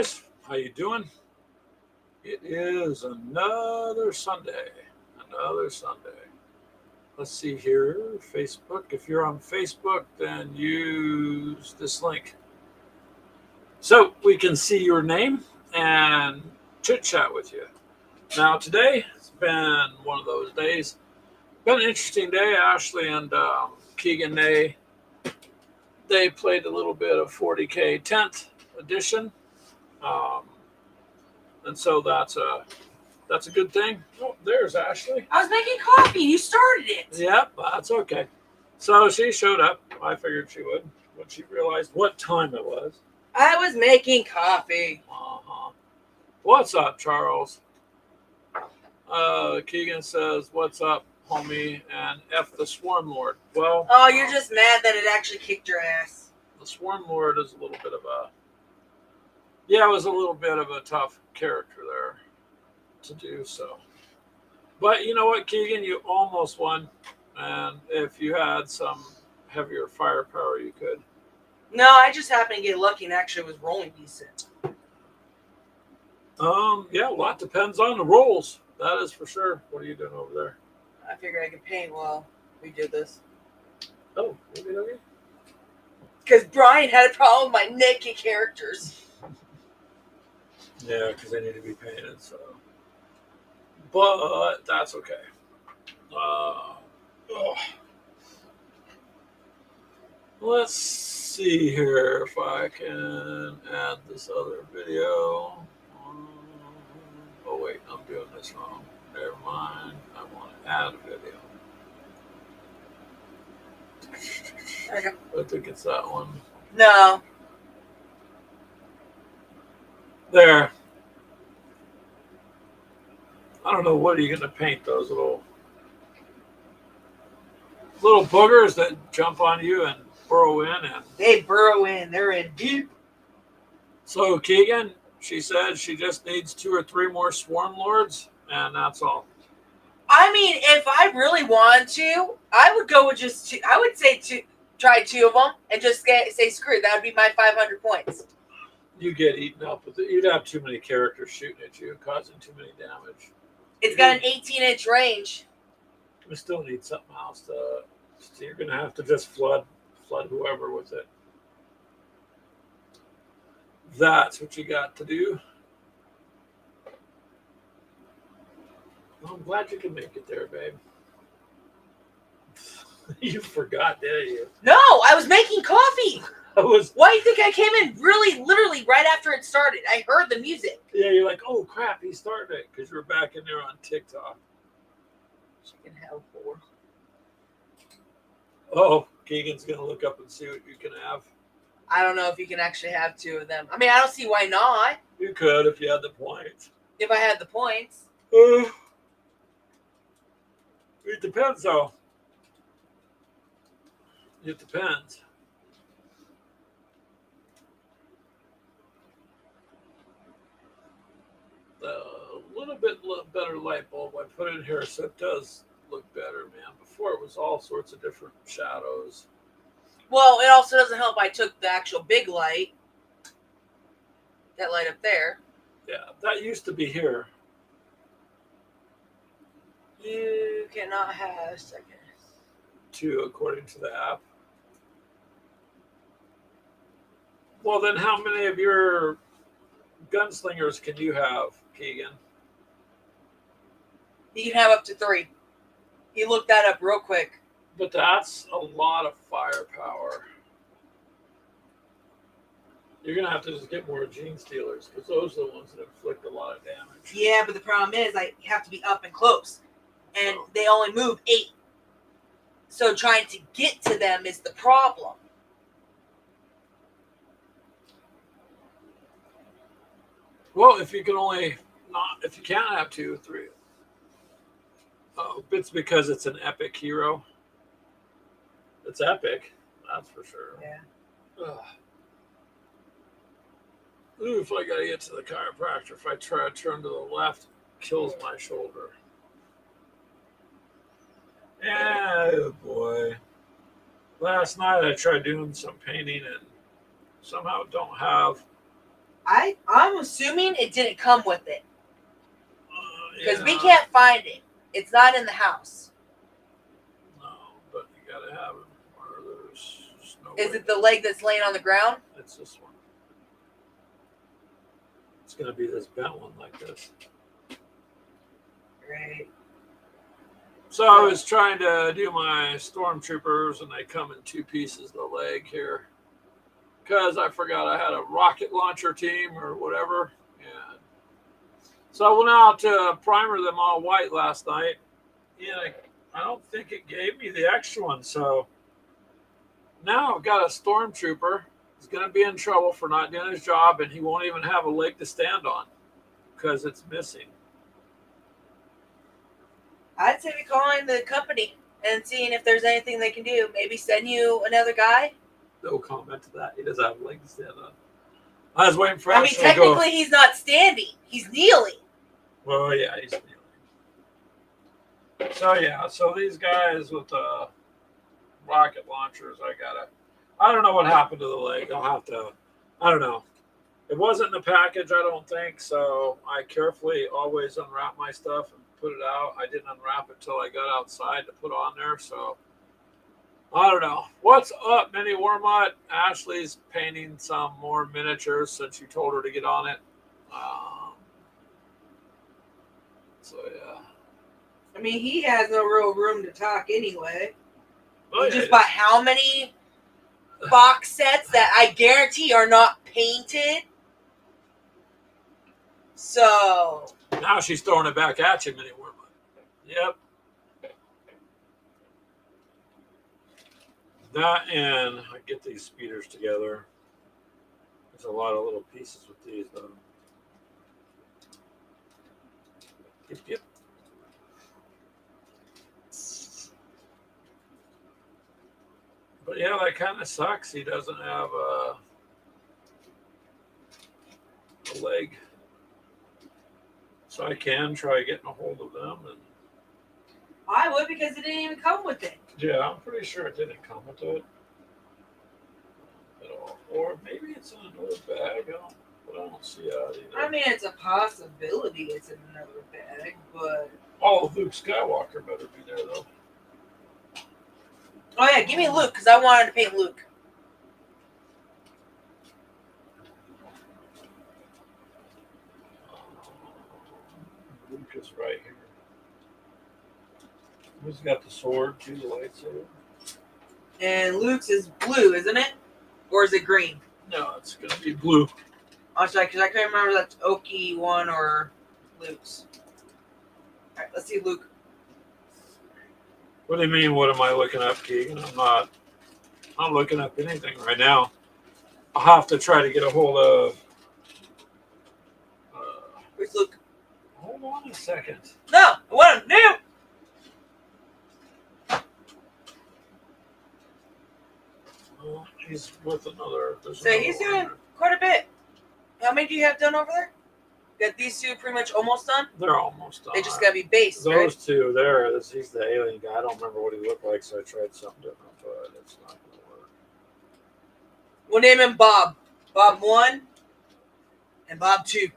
guys, how you doing? It is another Sunday. Another Sunday. Let's see here. Facebook. If you're on Facebook, then use this link. So we can see your name and chit chat with you. Now today it's been one of those days. Been an interesting day. Ashley and Keegan they played a little bit of 40K 10th edition. Um, and so that's a good thing. Oh, there's Ashley. I was making coffee. You started it. Yep, that's okay. So she showed up. I figured she would when she realized what time it was. I was making coffee. Uh-huh. What's up, Charles? Keegan says, "What's up, homie?" And F the Swarm Lord. Well, Oh, you're just mad that it actually kicked your ass. the Swarm Lord is a little bit of a it was a little bit of a tough character there to do so. But you know what, Keegan, you almost won. And if you had some heavier firepower, you could. No, I just happened to get lucky and actually was rolling decent. Yeah, a lot depends on the rolls. That is for sure. What are you doing over there? I figured I could paint while we did this. Oh, maybe. Because Brian had a problem with my naked characters. Yeah, because they need to be painted, so. But that's okay. Let's see here if I can add this other video. Oh, wait, I'm doing this wrong. Never mind. I want to add a video. I think it's that one. No. There. I don't know, what are you going to paint? Those little boogers that jump on you and burrow in? And They burrow in. They're in deep. so Keegan, she said she just needs 2 or 3 more Swarm Lords, and that's all. I mean, if I really wanted to, I would go with just 2. I would say try 2 of them and just say screw it. That would be my 500 points. You get eaten up with it. You'd have too many characters shooting at you, causing too many damage. It's got an 18-inch range. We still need something else to. So you're gonna have to just flood whoever with it. That's what you got to do. Well, I'm glad you can make it there, babe. You forgot, didn't you? No, I was making coffee. Why do you think I came in literally right after it started? I heard the music. Yeah, you're like, oh crap, he started it because you were back in there on TikTok. Chicken hell for. Oh, Keegan's gonna look up and see what you can have. I don't know if you can actually have 2 of them. I mean, I don't see why not. You could if you had the points. If I had the points. It depends, though. It depends. A little bit better light bulb I put in here, so it does look better, man. Before it was all sorts of different shadows. Well, it also doesn't help. I took the actual big light. That light up there. Yeah, that used to be here. You cannot have seconds. 2, according to the app. Well, then how many of your gunslingers can you have, Keegan? You can have up to 3. You look that up real quick. But that's a lot of firepower. You're going to have to just get more Gene Stealers, because those are the ones that inflict a lot of damage. Yeah, but the problem is I have to be up and close. And they only move 8. So trying to get to them is the problem. Well, if you can't have 2 or 3. Oh, it's because it's an epic hero. It's epic, that's for sure. Yeah. Ugh. Ooh, if I gotta get to the chiropractor, if I try to turn to the left, kills my shoulder. Oh boy. Last night I tried doing some painting and somehow don't have I'm assuming it didn't come with it because we Yeah. can't find it. It's not in the house. No, but you gotta have it, or there's just no Is way. it the leg that's laying on the ground? It's this one. It's gonna be this bent one like this. Right. So I was trying to do my stormtroopers, and they come in two pieces. The leg here, because I forgot I had a rocket launcher team or whatever, and so I went out to primer them all white last night, and I don't think it gave me the extra one. So now I've got a stormtrooper. He's going to be in trouble for not doing his job, and he won't even have a leg to stand on because it's missing. I'd say be calling the company and seeing if there's anything they can do. Maybe send you another guy. No comment to that. He doesn't have a leg to stand on. I was waiting for I mean, Ashley to go. technically, he's not standing. He's kneeling. Well, yeah, he's kneeling. So yeah, so these guys with the rocket launchers, I don't know what happened to the leg. I don't know. It wasn't in the package, I don't think, so I carefully always unwrap my stuff and put it out. I didn't unwrap it till I got outside to put on there, so I don't know. What's up, Minnie Wormut? Ashley's painting some more miniatures since you told her to get on it. So yeah. I mean, he has no real room to talk anyway. Oh, He yeah, just bought how many box sets that I guarantee are not painted? So now she's throwing it back at you, Minnie Wormut. Yep. That, and I get these speeders together. There's a lot of little pieces with these, though. Yep. But yeah, that kind of sucks. He doesn't have a leg. So I can try getting a hold of them. And I would, because it didn't even come with it. yeah, I'm pretty sure it didn't come with it at all. Or maybe it's in another bag. I don't see that either. I mean, it's a possibility it's in another bag, but Oh, Luke Skywalker better be there, though. oh yeah, give me Luke, because I wanted to paint Luke. Luke is right here. He's got the sword, too, the lightsaber. And Luke's is blue, isn't it? Or is it green? No, it's going to be blue. Oh, sorry, because I can't remember if that's Oki one or Luke's. Alright, let's see Luke. What do you mean, what am I looking up, Keegan? I'm not looking up anything right now. I'll have to try to get a hold of... Where's Luke? Hold on a second. No, I want him new! Well, he's with another... So he's doing quite a bit. How many do you have done over there? Got these two pretty much almost done? They're almost done. They just gotta be based, Those right? two there, he's the alien guy. I don't remember what he looked like, so I tried something different, but it's not going to work. We'll name him Bob. Bob 1 and Bob 2.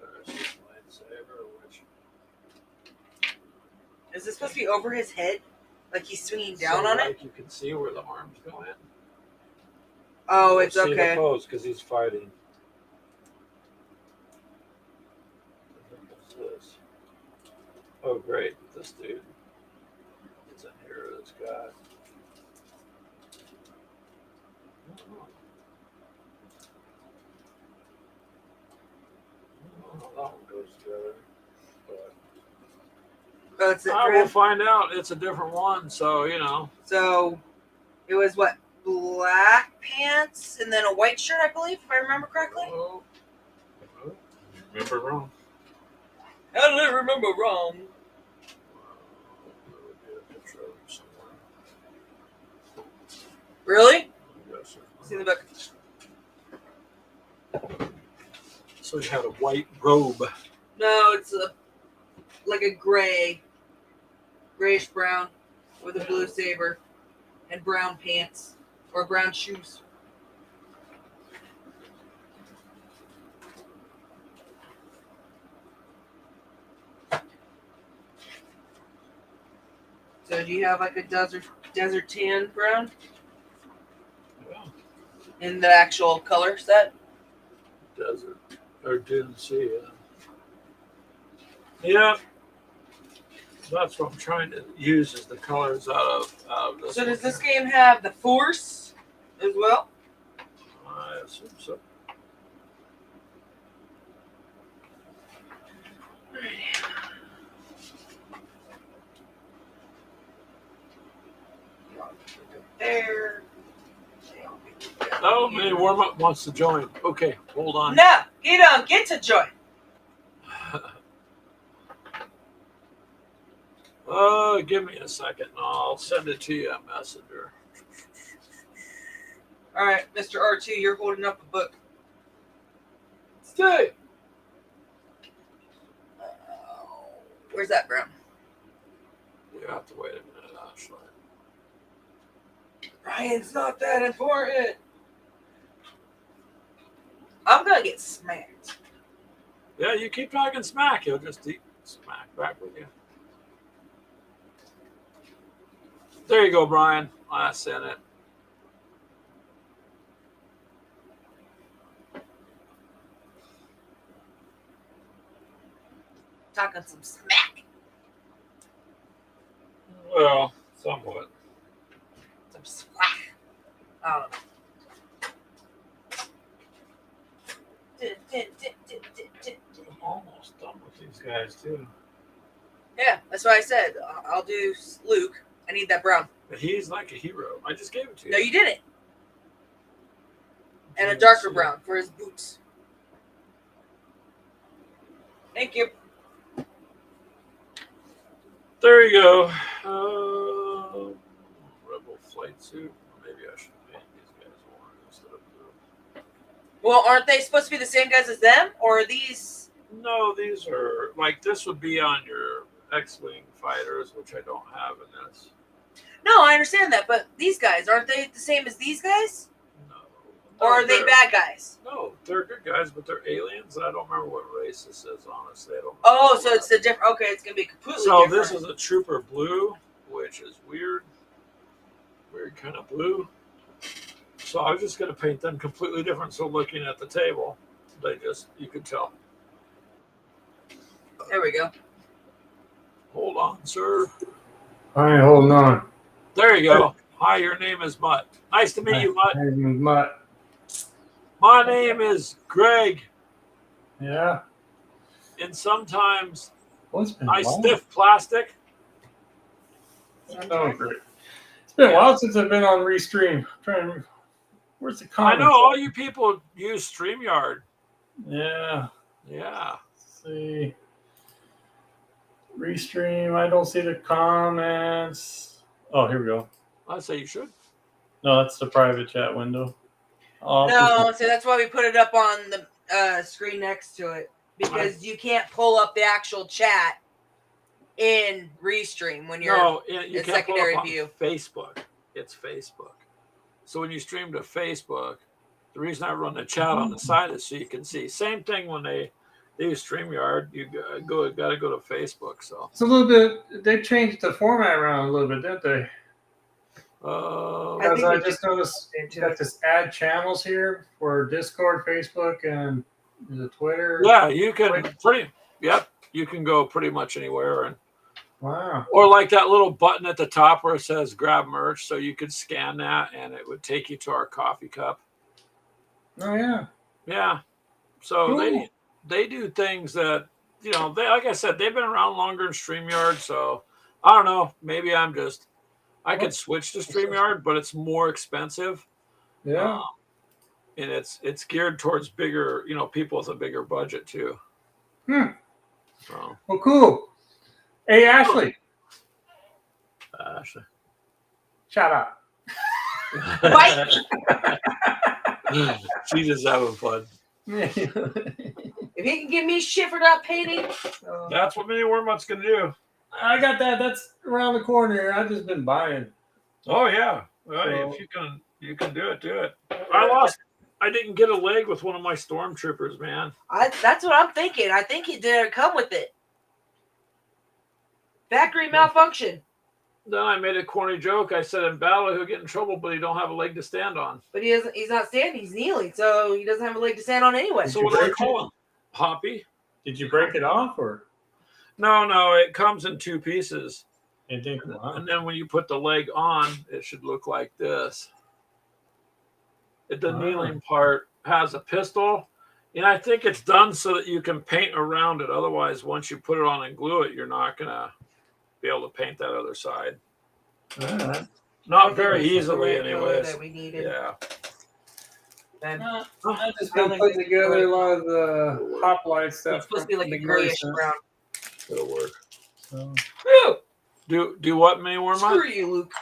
There's his lightsaber, which... Is this supposed to be over his head? Like he's swinging down so, on like, it? you can see where the arms go in. Oh, it's See the okay. pose because he's fighting. What's this? Oh, great. This dude. It's in here, this guy. Oh, that one goes together. But Oh, it's it I for will him. find out. It's a different one, so, you know. So it was what? Black pants and then a white shirt, I believe, if I remember correctly. Oh, remember wrong. How did I remember wrong? There would be a picture of him somewhere. Really? Yes, See the book. so he had a white robe. No, it's like a grayish brown with a blue saber and brown pants or brown shoes. So do you have like a desert tan brown Yeah, in the actual color set? desert or didn't see. Yeah, that's what I'm trying to use is the colors out of this. So does one this here. game have the Force as well? I assume so. There. Oh, maybe warm up wants to join. Okay, hold on. No, you don't get to join. Give me a second. I'll send it to you a messenger. All right, Mr. R2, you're holding up a book. Stay. Where's that brown? You have to wait a minute, actually. Ryan's not that important. I'm gonna get smacked. Yeah, you keep talking smack, he'll just eat smack back with you. There you go, Brian. I sent it. Talking some smack. Well, somewhat. Some smack. I don't know. I'm almost done with these guys, too. Yeah, that's what I said. I'll do Luke. I need that brown. But he's like a hero. I just gave it to you. No, you didn't. And a Didn't darker see it. brown for his boots. Thank you. There you go. Rebel flight suit. Maybe I should paint these guys orange instead of blue. Well, aren't they supposed to be the same guys as them? Or are these... No, these are like this would be on your X-wing fighters, which I don't have in this. No, I understand that, but these guys, aren't they the same as these guys? No. Or are they they're- bad guys? No, they're good guys, but they're aliens. I don't remember what race this is. Honestly, I don't. Oh, so it's a different... Okay, it's going to be completely So different. this is a Trooper Blue, which is weird. Weird kind of blue. So I was just going to paint them completely different. So looking at the table, you could tell. There we go. Hold on, sir. I ain't holding on. There you go. Hi, your name is Mutt. Nice to meet you, Mutt. My name is Mutt. My name is Greg, Yeah. and sometimes Well, it's been a I while. stiff plastic. Oh, great. It's been a while since I've been on Restream. I'm trying to, where's the I comments? know all you people use StreamYard. Yeah. Yeah. Let's see. Restream. I don't see the comments. Oh, here we go. I'd say you should. No, that's the private chat window. Oh, No, so that's why we put it up on the screen next to it. Because you can't pull up the actual chat in Restream when you're... No, you in can't pull up secondary on view. Facebook. It's Facebook. So when you stream to Facebook, the reason I run the chat on the side is so you can see. Same thing when they use StreamYard. You got to go to Facebook. So it's a little bit. They changed the format around a little bit, didn't they? uh, Because think I they just noticed you got this add channels here for Discord, Facebook, and the Twitter. yeah, you can you can go pretty much anywhere, and Wow. or like that little button at the top where it says grab merch, so you could scan that and it would take you to our coffee cup. Oh yeah. Yeah. So Cool. they do things that, they, like I said, they've been around longer than StreamYard. So I don't know. Maybe I could switch to StreamYard, but it's more expensive. Yeah. And it's geared towards bigger, people with a bigger budget too. Hmm. So Well, cool. Hey, Ashley, Ashley. shout out. Bite She's just having fun. If he can give me shit for not painting, That's what Mini Wormut's gonna do. I got that. That's around the corner. I've just been buying. Oh yeah. Well, So- if you can do it. I didn't get a leg with one of my stormtroopers, man. that's what I'm thinking. I think he didn't come with it. Factory malfunction. Then I made a corny joke. I said in battle he'll get in trouble, but he don't have a leg to stand on. But he doesn't. He's not standing. He's kneeling, so he doesn't have a leg to stand on anyway. So what do I call him? Hoppy? Did you break it off or? No, it comes in two pieces. And then when you put the leg on, it should look like this. The kneeling part has a pistol, and I think it's done so that you can paint around it. Otherwise, once you put it on and glue it, you're not going to be able to paint that other side. Not very easily, anyways. That we needed. Yeah. I just been putting together a lot of the hoplite stuff. It's supposed to be like a grayish brown. It'll work. So, do what, May Worm? Screw you, Luke.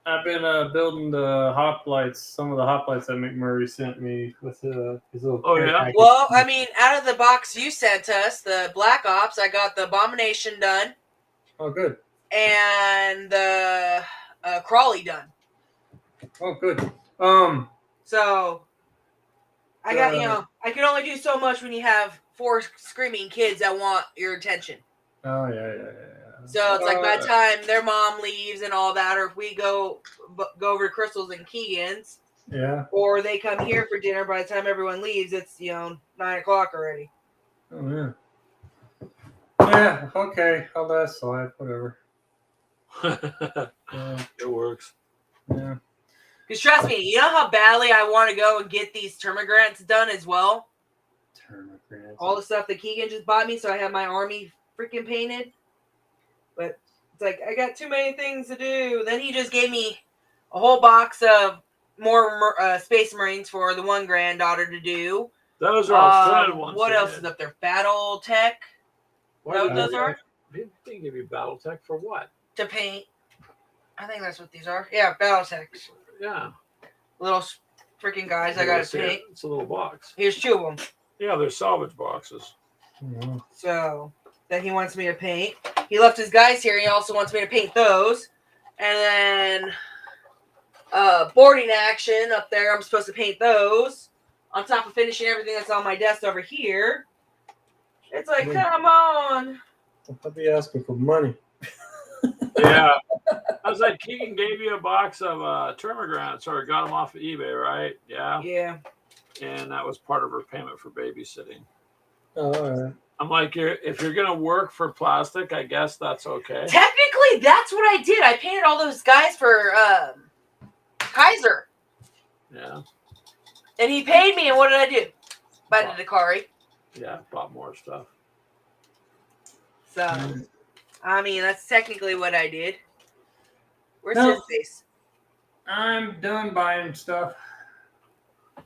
I've been building the hoplites, some of the hoplites that McMurray sent me with his little. Oh, yeah? package. Well, I mean, out of the box you sent us, the Black Ops, I got the Abomination done. Oh, good. And the Crawley done. Oh, good. So I got, I can only do so much when you have 4 screaming kids that want your attention. Oh, yeah. So it's like by the time their mom leaves and all that, or if we go over to Crystal's and Keegan's, yeah, or they come here for dinner, by the time everyone leaves, it's 9 o'clock already. Oh, yeah. Yeah, okay. I'll let it slide, whatever. Yeah. It works. Yeah. Because trust me, you know how badly I want to go and get these termagants done as well? Termagants. All the stuff that Keegan just bought me, so I have my army freaking painted. But it's like, I got too many things to do. Then he just gave me a whole box of more Space Marines for the one granddaughter to do. Those are all fun ones. What else is up there? Battle Tech. What Those are? They give you BattleTech for what? To paint. I think that's what these are. Yeah, Battle Tech. Yeah. Little freaking guys I got to paint. It's a little box. Here's 2 of them. Yeah, they're salvage boxes. Yeah. So that he wants me to paint. He left his guys here. He also wants me to paint those. And then boarding action up there. I'm supposed to paint those. On top of finishing everything that's on my desk over here. It's like, come on. I'll be asking for money. Yeah. I was like, Keegan gave you a box of termagants, or got them off of eBay, right? Yeah. Yeah. And that was part of her payment for babysitting. Oh, all right. I'm like, if you're going to work for plastic, I guess that's okay. Technically, that's what I did. I painted all those guys for Kaiser. Yeah. And he paid me, and what did I do? Buy the Dakari. Yeah, bought more stuff. So, I mean, that's technically what I did. Where's No. his face? I'm done buying stuff.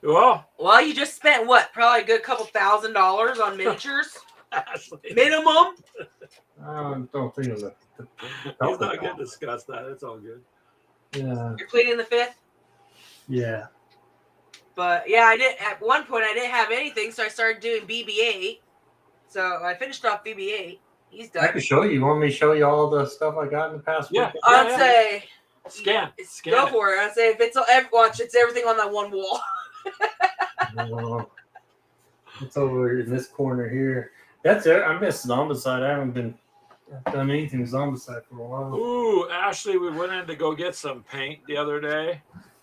Well, You just spent what? Probably a good couple $1,000 on miniatures? Ashley, Minimum? I don't think of it. he's not going to discuss that. It's all good. Yeah. You're pleading the 5th? Yeah. But, yeah, I didn't. At one point, I didn't have anything, so I started doing BB-8. So, I finished off BB-8. He's I done. can show you. You want me to show you all the stuff I got in the past Yeah. week? I'd say... Scan. Go for it. I'd say if it's... Watch, it's everything on that one wall. Oh, it's over in this corner here. That's it. I missed Zombicide. I haven't done anything Zombicide for a while. Ooh, Ashley, we went in to go get some paint the other day.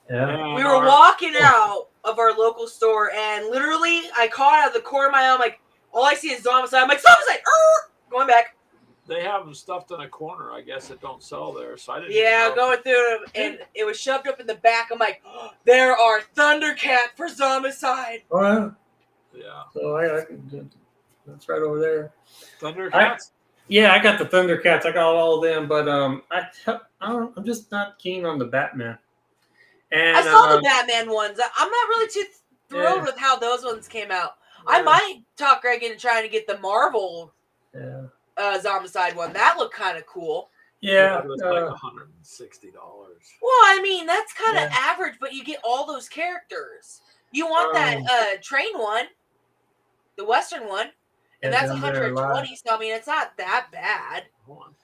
Yeah. And We were walking out of our local store, and literally, I caught out of the corner of my eye. I'm like, all I see is Zombicide. I'm like, Zombicide! Going back. They have them stuffed in a corner. I guess it don't sell there, so I didn't. Yeah, know. going through them, and it was shoved up in the back. I'm like, there are Thundercat for Zombicide. Oh, yeah. Yeah. So I can. That's right over there. Thundercats. Yeah, I got the Thundercats. I got all of them, but I'm just not keen on the Batman. And I saw the Batman ones. I'm not really too thrilled with how those ones came out. Yeah. I might talk Greg into trying to get the Marvel Yeah. Zombicide one. That looked kind of cool. Yeah. It was like $160. Well, I mean, that's kind of average, but you get all those characters. You want that train one, the Western one, and that's 120. So I mean, it's not that bad. Hold on.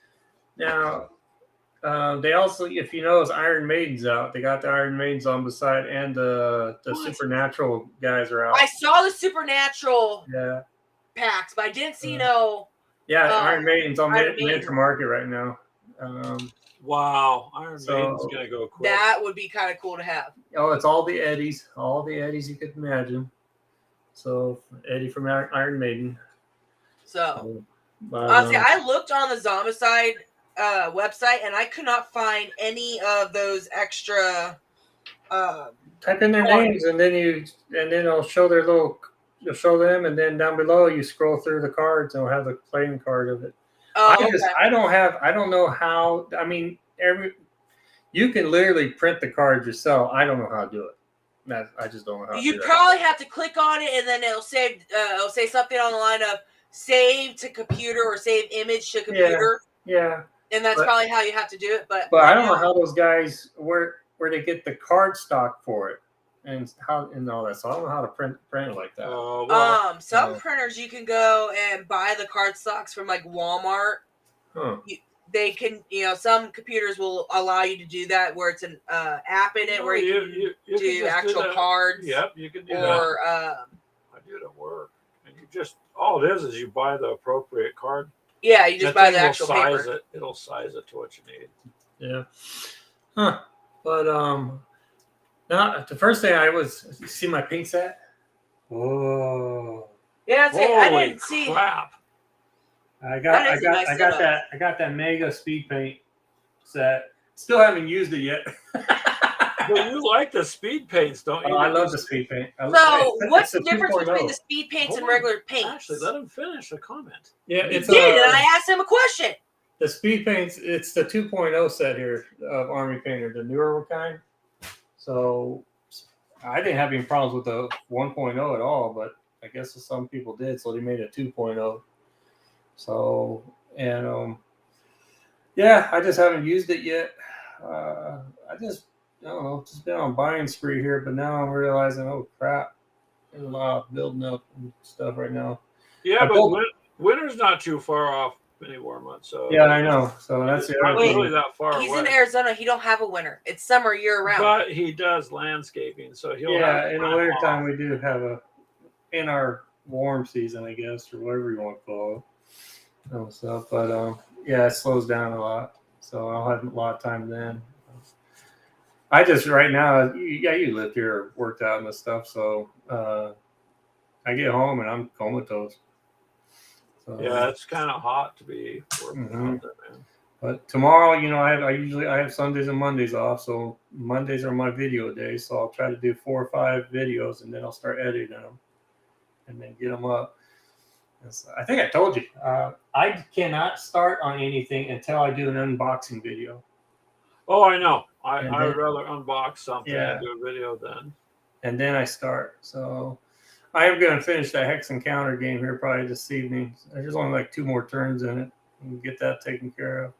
Now, they also, if you notice, Iron Maiden's out. They got the Iron Maidens on the side, and the Supernatural guys are out. I saw the Supernatural Yeah. packs, but I didn't see no. Yeah, Iron Maiden's on Iron Maiden. Miniature Market right now. Wow, Iron So- Maiden's gonna go quick. That would be kind of cool to have. Oh, it's all the Eddies you could imagine. So Eddie from Iron Maiden. So But, honestly, I looked on the Zombicide website and I could not find any of those extra. type in their names and then it'll show their little. You'll show them, and then down below you scroll through the cards and it'll have the playing card of it. Oh, I don't know how. I mean, you can literally print the cards yourself. I don't know how to do it. I just don't know how to do you that. probably have to click on it and then it'll save. It'll say something on the line of save to computer or save image to computer. Yeah, And that's probably how you have to do it. But I don't know how those guys where they get the card stock for it and how and all that. So I don't know how to print it like that. Some printers you can go and buy the card stocks from like Walmart. Huh. They can, some computers will allow you to do that where it's an app in it where you can do actual cards. Yep, you can do or, that. I do it at work, and you just all it is you buy the appropriate card. Yeah, you just buy the actual size paper. It'll size it to what you need. Yeah. Huh. But now the first thing I was, you see my paint set? Whoa. Yeah, that's it. I didn't see. Crap. I got that mega speed paint set. Still haven't used it yet. Well, you like the speed paints, don't you? I love the speed paint. So, what's the It's a difference 2.0. between the speed paints and regular paints? Actually, let him finish the comment. Yeah, You it's did, and I asked him a question. the speed paints. It's the 2.0 set here of Army Painter, the newer kind. So I didn't have any problems with the 1.0 at all, but I guess some people did, so they made a 2.0. So yeah, I just haven't used it yet. I don't know, just been on buying spree here, but now I'm realizing, oh crap, there's a lot of building up and stuff right now. Yeah, but winter's not too far off any more months. So yeah, I know. So that's not really that far He's away. in Arizona. He don't have a winter. It's summer year round. But he does landscaping, so he'll have in the winter time we do have in our warm season, I guess, or whatever you want to call it. But yeah, it slows down a lot, so I'll have a lot of time then. I just right now, you lived here, worked out and this stuff, so I get home and I'm comatose. So, yeah, it's kind of hot to be working out there, man. But tomorrow, I have Sundays and Mondays off, so Mondays are my video days. So I'll try to do 4 or 5 videos, and then I'll start editing them, and then get them up. So I think I told you, I cannot start on anything until I do an unboxing video. Oh, I know. I would rather unbox something Yeah. and do a video then. And then I start. So I am going to finish that Hex Encounter game here probably this evening. There's only like 2 more turns in it. And get that taken care of.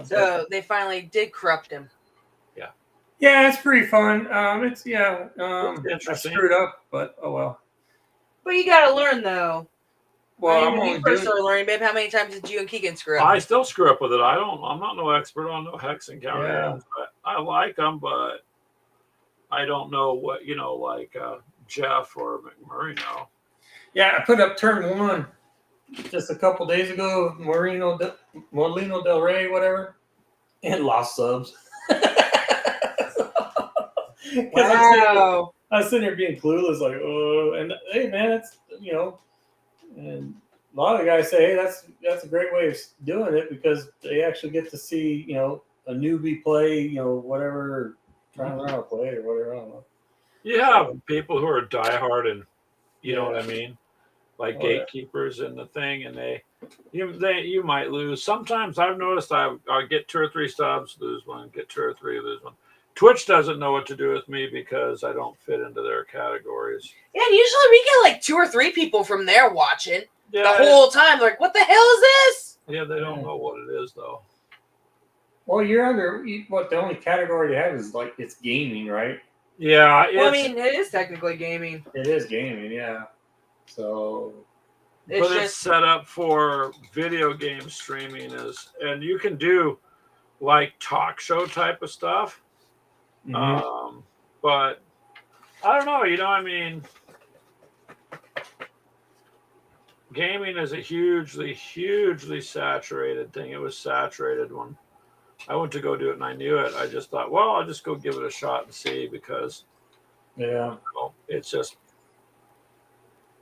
So they finally did corrupt him. Yeah, it's pretty fun. It's I interesting. screwed up, but oh well. But you got to learn, though. Well, when you first started learning, babe, how many times did you and Keegan screw up? I still screw up with it. I'm not no expert on no Hex Encounter games. I like them, but I don't know what like Jeff or McMurray know. Yeah, I put up turn 1 just a couple days ago. Molino Del Rey, whatever, and lost subs. Wow. I was sitting there being clueless, like, oh, and hey, man, it's and a lot of the guys say, hey, that's a great way of doing it because they actually get to see, a newbie play, whatever, trying to learn how to play or whatever. I don't know. You have people who are diehard and you know what I mean, like gatekeepers in the thing, and you might lose. Sometimes I've noticed I get 2 or 3 subs, lose one, get 2 or 3, lose one. Twitch doesn't know what to do with me because I don't fit into their categories. Yeah, and usually we get like 2 or 3 people from there watching the whole time. They're like, what the hell is this? Yeah, they don't know what it is though. Well, you're under what the only category they have is like it's gaming, right? Yeah, I mean, it is technically gaming. It is gaming, yeah. So, it's set up for video game streaming, and you can do like talk show type of stuff. But I don't know. I mean, gaming is a hugely, hugely saturated thing. It was saturated when I went to go do it and I knew it. I just thought, well, I'll just go give it a shot and see because Yeah. well, it's just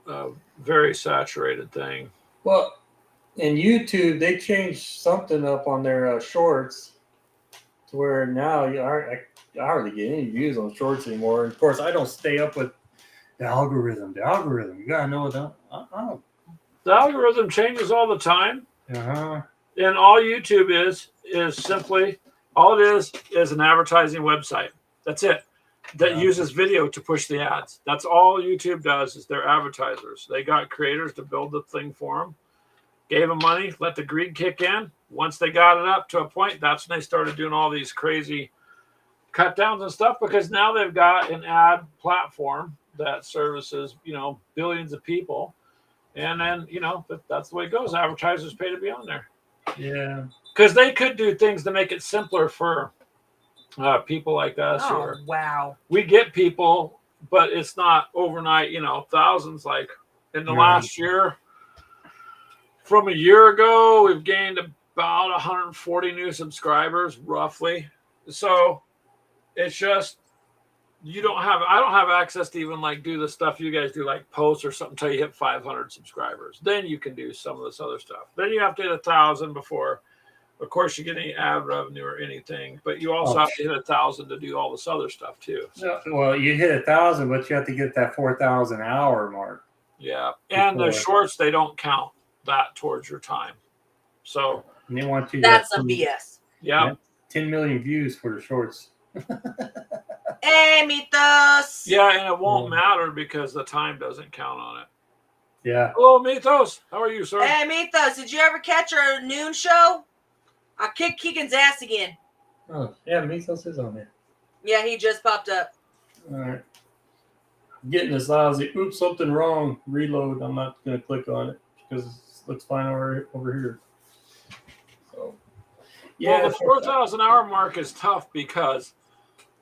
a very saturated thing. Well, in YouTube, they changed something up on their shorts to where now I hardly get any views on shorts anymore. And of course, I don't stay up with the algorithm. The algorithm, you gotta know what the. The algorithm changes all the time. Uh-huh. And all YouTube is simply all it is an advertising website. That's it. That uses video to push the ads. That's all YouTube does is they're advertisers. They got creators to build the thing for them, gave them money, let the greed kick in. Once they got it up to a point, that's when they started doing all these crazy cut downs and stuff because now they've got an ad platform that services, billions of people. And then, that's the way it goes. Advertisers pay to be on there. Yeah. Because they could do things to make it simpler for people like us. Oh, Or wow. we get people, but it's not overnight, thousands. Like in the last year, from a year ago, we've gained about 140 new subscribers, roughly. So it's just, I don't have access to even like do the stuff you guys do, like posts or something until you hit 500 subscribers. Then you can do some of this other stuff. Then you have to hit 1,000 before, of course, you get any ad revenue or anything. But you also have to hit 1,000 to do all this other stuff too. So, well, you hit 1,000, but you have to get that 4,000 hour mark. Yeah, and the shorts, they don't count that towards your time. So and they want you. That's some BS. Yeah, 10 million views for the shorts. Hey, Mythos. Yeah, and it won't matter because the time doesn't count on it. Yeah. Hello, Mythos. How are you, sir? Hey, Mythos, did you ever catch our noon show? I kicked Keegan's ass again. Oh, yeah, Mythos is on there. Yeah, he just popped up. All right. I'm getting this lousy. Oops, something wrong. Reload. I'm not going to click on it because it looks fine over here. So, yeah. Well, the 4,000 hour mark is tough because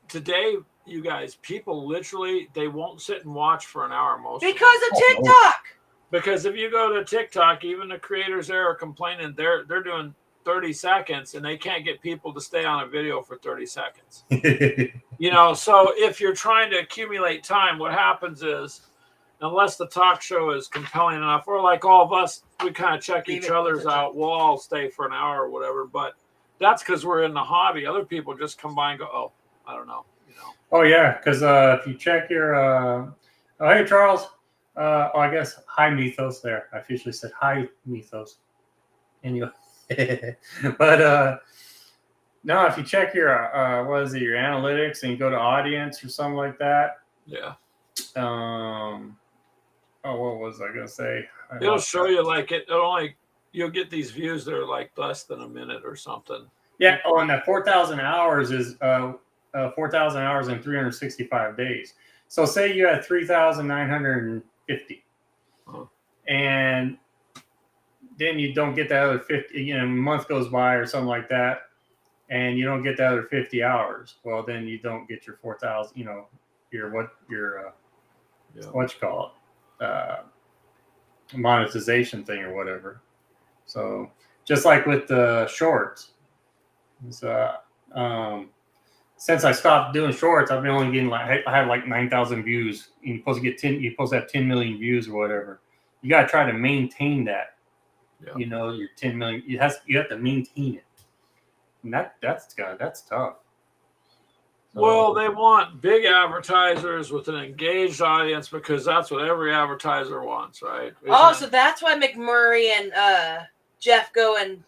today, you guys, people literally, they won't sit and watch for an hour most because of TikTok. Because if you go to TikTok, even the creators there are complaining they're doing 30 seconds and they can't get people to stay on a video for 30 seconds. So if you're trying to accumulate time, what happens is, unless the talk show is compelling enough, or like all of us, we kind of check each other's out, we'll all stay for an hour or whatever. But that's because we're in the hobby. Other people just come by and go, oh, I don't know. Oh, yeah, because if you check your oh, hey, Charles. I guess hi, Mythos there. I officially said hi, Mythos. Anyway. But no, if you check your your analytics and you go to audience or something like that. Yeah. What was I gonna say? It'll show you like you'll get these views that are like less than a minute or something. Yeah. Oh, and that 4,000 hours is 4,000 hours in 365 days. So say you had 3,950, and then you don't get that other 50. A month goes by or something like that, and you don't get the other 50 hours. Well, then you don't get your 4,000. What you call it, monetization thing or whatever. So just like with the shorts, since I stopped doing shorts, I've been only getting I have like 9,000 views. You're supposed to get 10. You're supposed to have 10 million views or whatever. You got to try to maintain that. Yeah. Your 10 million. You have to maintain it, and that's tough. So, well, they want big advertisers with an engaged audience because that's what every advertiser wants, right? So that's why McMurray and Jeff go and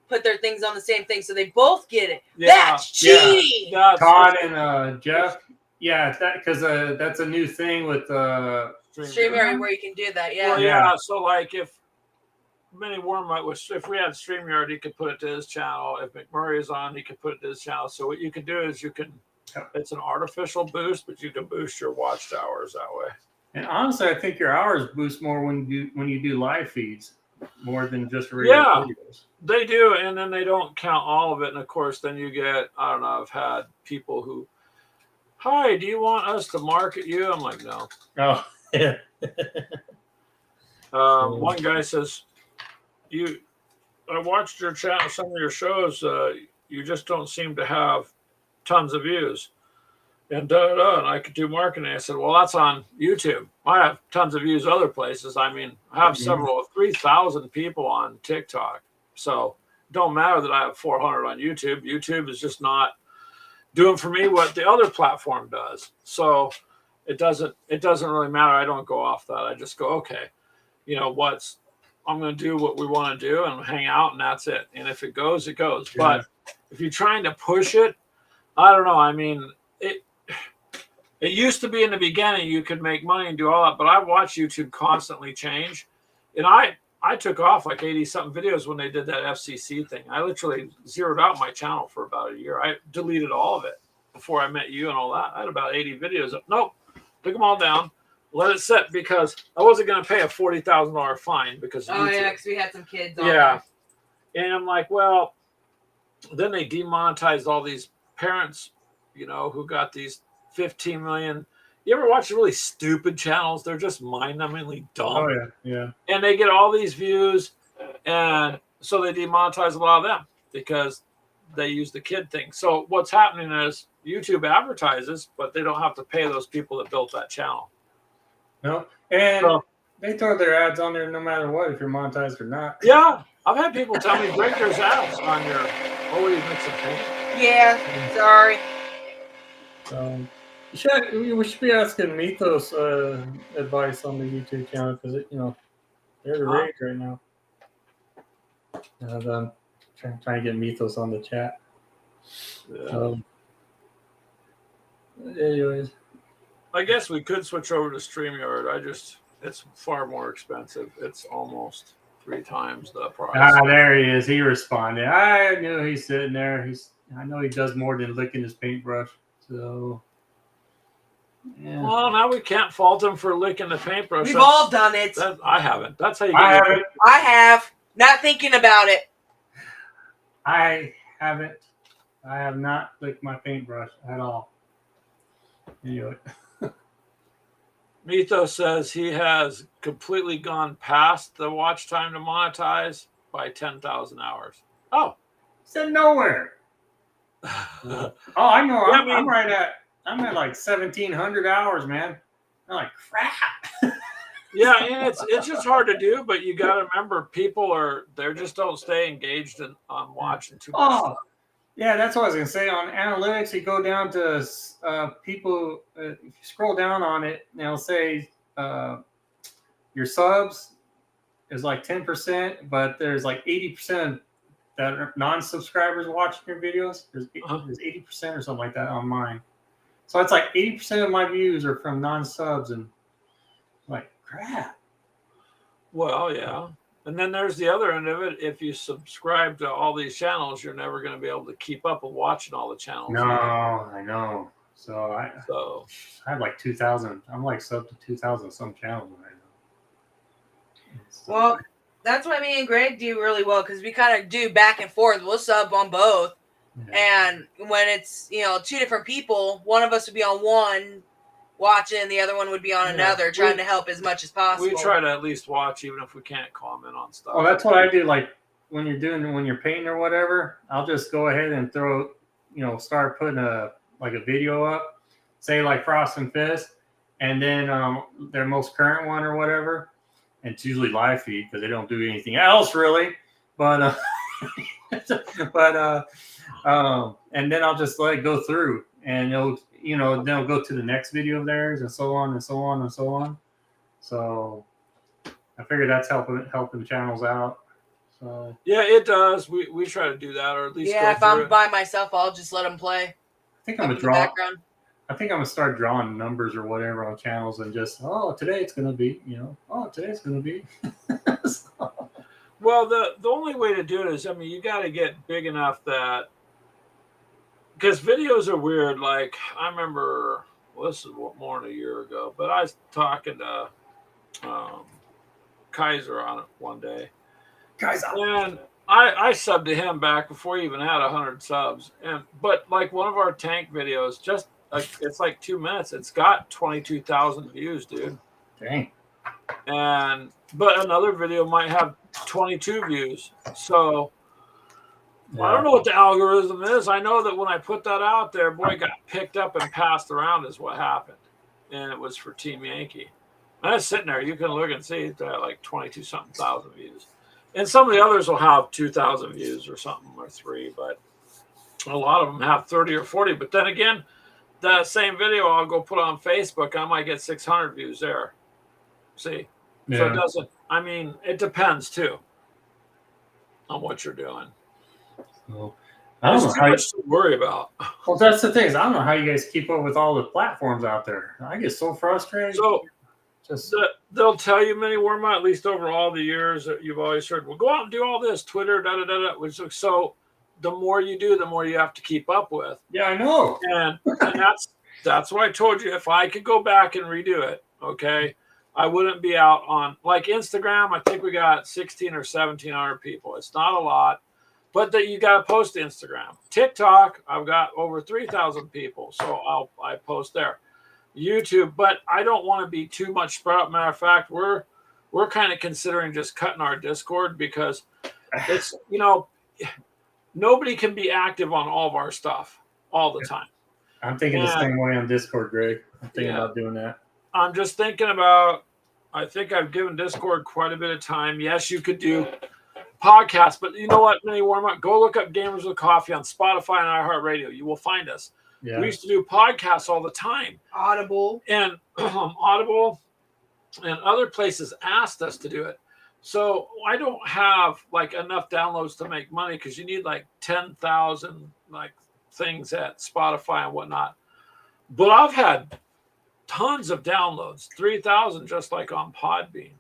put their things on the same thing, so they both get it. Yeah, that's cheating. Yeah. Todd and Jeff. Yeah, because that's a new thing with StreamYard where you can do that. Yeah. Well, yeah. So like if Minnie Wormite if we had StreamYard, he could put it to his channel. If McMurray is on, he could put it to his channel. So what you can do is it's an artificial boost, but you can boost your watch hours that way. And honestly, I think your hours boost more when you do live feeds more than just regular videos. They do, and then they don't count all of it. And of course, then you get, I don't know, I've had people who, hi, do you want us to market you? I'm like, no. Oh, yeah. One guy says, I watched your channel, some of your shows. you just don't seem to have tons of views. And and I could do marketing. I said, well, that's on YouTube. I have tons of views other places. I mean, I have several 3,000 people on TikTok. So it don't matter that I have 400 on YouTube. YouTube is just not doing for me what the other platform does. So it doesn't really matter. I don't go off that. I just go, okay, I'm going to do what we want to do and hang out, and that's it. And if it goes, it goes. Yeah. But if you're trying to push it, I don't know. I mean, it used to be in the beginning you could make money and do all that, but I've watched YouTube constantly change. And I took off like 80-something videos when they did that FCC thing. I literally zeroed out my channel for about a year. I deleted all of it before I met you and all that. I had about 80 videos. Nope, took them all down, let it sit, because I wasn't going to pay a $40,000 fine because of YouTube. Yeah, because we had some kids on there. And I'm like, well, then they demonetized all these parents, who got these 15 million. You ever watch really stupid channels? They're just mind-numbingly dumb. Oh yeah. And they get all these views, and so they demonetize a lot of them because they use the kid thing. So what's happening is YouTube advertises, but they don't have to pay those people that built that channel. No, and they throw their ads on there no matter what, if you're monetized or not. Yeah, I've had people tell me, break there's ads on your always mixing paint. Yeah, sorry. We should be asking Mythos advice on the YouTube channel, because they're the rage right now. And I'm trying to get Mythos on the chat. Yeah. Anyways, I guess we could switch over to StreamYard. It's far more expensive. It's almost 3 times the price. There he is. He responded. I knew he's sitting there. I know he does more than licking his paintbrush. So, yeah. Well, now we can't fault him for licking the paintbrush. We've all done it. I haven't. That's how you get I haven't. I have. Not thinking about it. I haven't. I have not licked my paintbrush at all. Anyway. Mythos says he has completely gone past the watch time to monetize by 10,000 hours. Oh. Said nowhere. Oh, I know. I'm at like 1,700 hours, man. I'm like, crap. Yeah, and it's just hard to do, but you got to remember, they just don't stay engaged on watching too much stuff. Yeah, that's what I was going to say. On analytics, you go down to people, if you scroll down on it, and it'll say your subs is like 10%, but there's like 80% that are non-subscribers watching your videos. There's 80% or something like that on mine. So it's like 80% of my views are from non-subs, and like, crap. Well, yeah. And then there's the other end of it. If you subscribe to all these channels, you're never going to be able to keep up with watching all the channels. No, I know. So I have like 2,000. I'm like sub to 2,000 some channels right now. Well, that's why me and Greg do really well, because we kind of do back and forth. We'll sub on both. Yeah. And when it's, 2 different people, one of us would be on one watching, the other one would be on another, trying to help as much as possible. We try to at least watch, even if we can't comment on stuff. Well, that's what I do. Like when you're painting or whatever, I'll just go ahead and throw, start putting a video up, say like Frost and Fist, and then their most current one or whatever. And it's usually live feed because they don't do anything else really. But and then I'll just let it go through, and then I'll go to the next video of theirs, and so on and so on and so on. So I figure that's helping channels out. So yeah, it does. We try to do that, or at least if I'm by myself, I'll just let them play. I think I'm gonna start drawing numbers or whatever on channels, and just today it's gonna be today it's gonna be. So. Well, the only way to do it is, you got to get big enough that, because videos are weird. Like I remember, this is more than a year ago, but I was talking to Kaiser on it one day. Kaiser. And I subbed to him back before he even had 100 subs. But like one of our tank videos, it's like 2 minutes. It's got 22,000 views, dude. Dang. But another video might have 22 views. So I don't know what the algorithm is. I know that when I put that out there, boy, it got picked up and passed around is what happened. And it was for Team Yankee. And it's sitting there. You can look and see it's like 22 something thousand views. And some of the others will have 2,000 views or something or 3, but a lot of them have 30 or 40. But then again, that same video I'll go put on Facebook, I might get 600 views there. See? So it doesn't, I mean, it depends too on what you're doing. Well, I don't There's know too much to worry about. Well, that's the thing is I don't know how you guys keep up with all the platforms out there. I get so frustrated. So just they'll tell you, Mini Worma, at least over all the years that you've always heard, well, go out and do all this, Twitter, So the more you do, the more you have to keep up with. yeah, I know. And that's why I told you if I could go back and redo it, okay, I wouldn't be out on like Instagram. I think we got 16 or 1,700 people. It's not a lot, but that you got to post to Instagram. TikTok, I've got over 3,000 people, so I post there. YouTube, but I don't want to be too much spread out. Matter of fact, we're kind of considering just cutting our Discord because it's nobody can be active on all of our stuff all the time. I'm thinking the same way on Discord, Greg. I'm thinking about doing that. I'm just thinking about, I think I've given Discord quite a bit of time. Yes, you could do podcasts, but you know what, Mini Warm-Up? Go look up Gamers with Coffee on Spotify and iHeartRadio. You will find us. Yeah. We used to do podcasts all the time. Audible. And Audible and other places asked us to do it. So I don't have like enough downloads to make money because you need like 10,000 like things at Spotify and whatnot. But I've had tons of downloads, 3,000 just like on Podbean.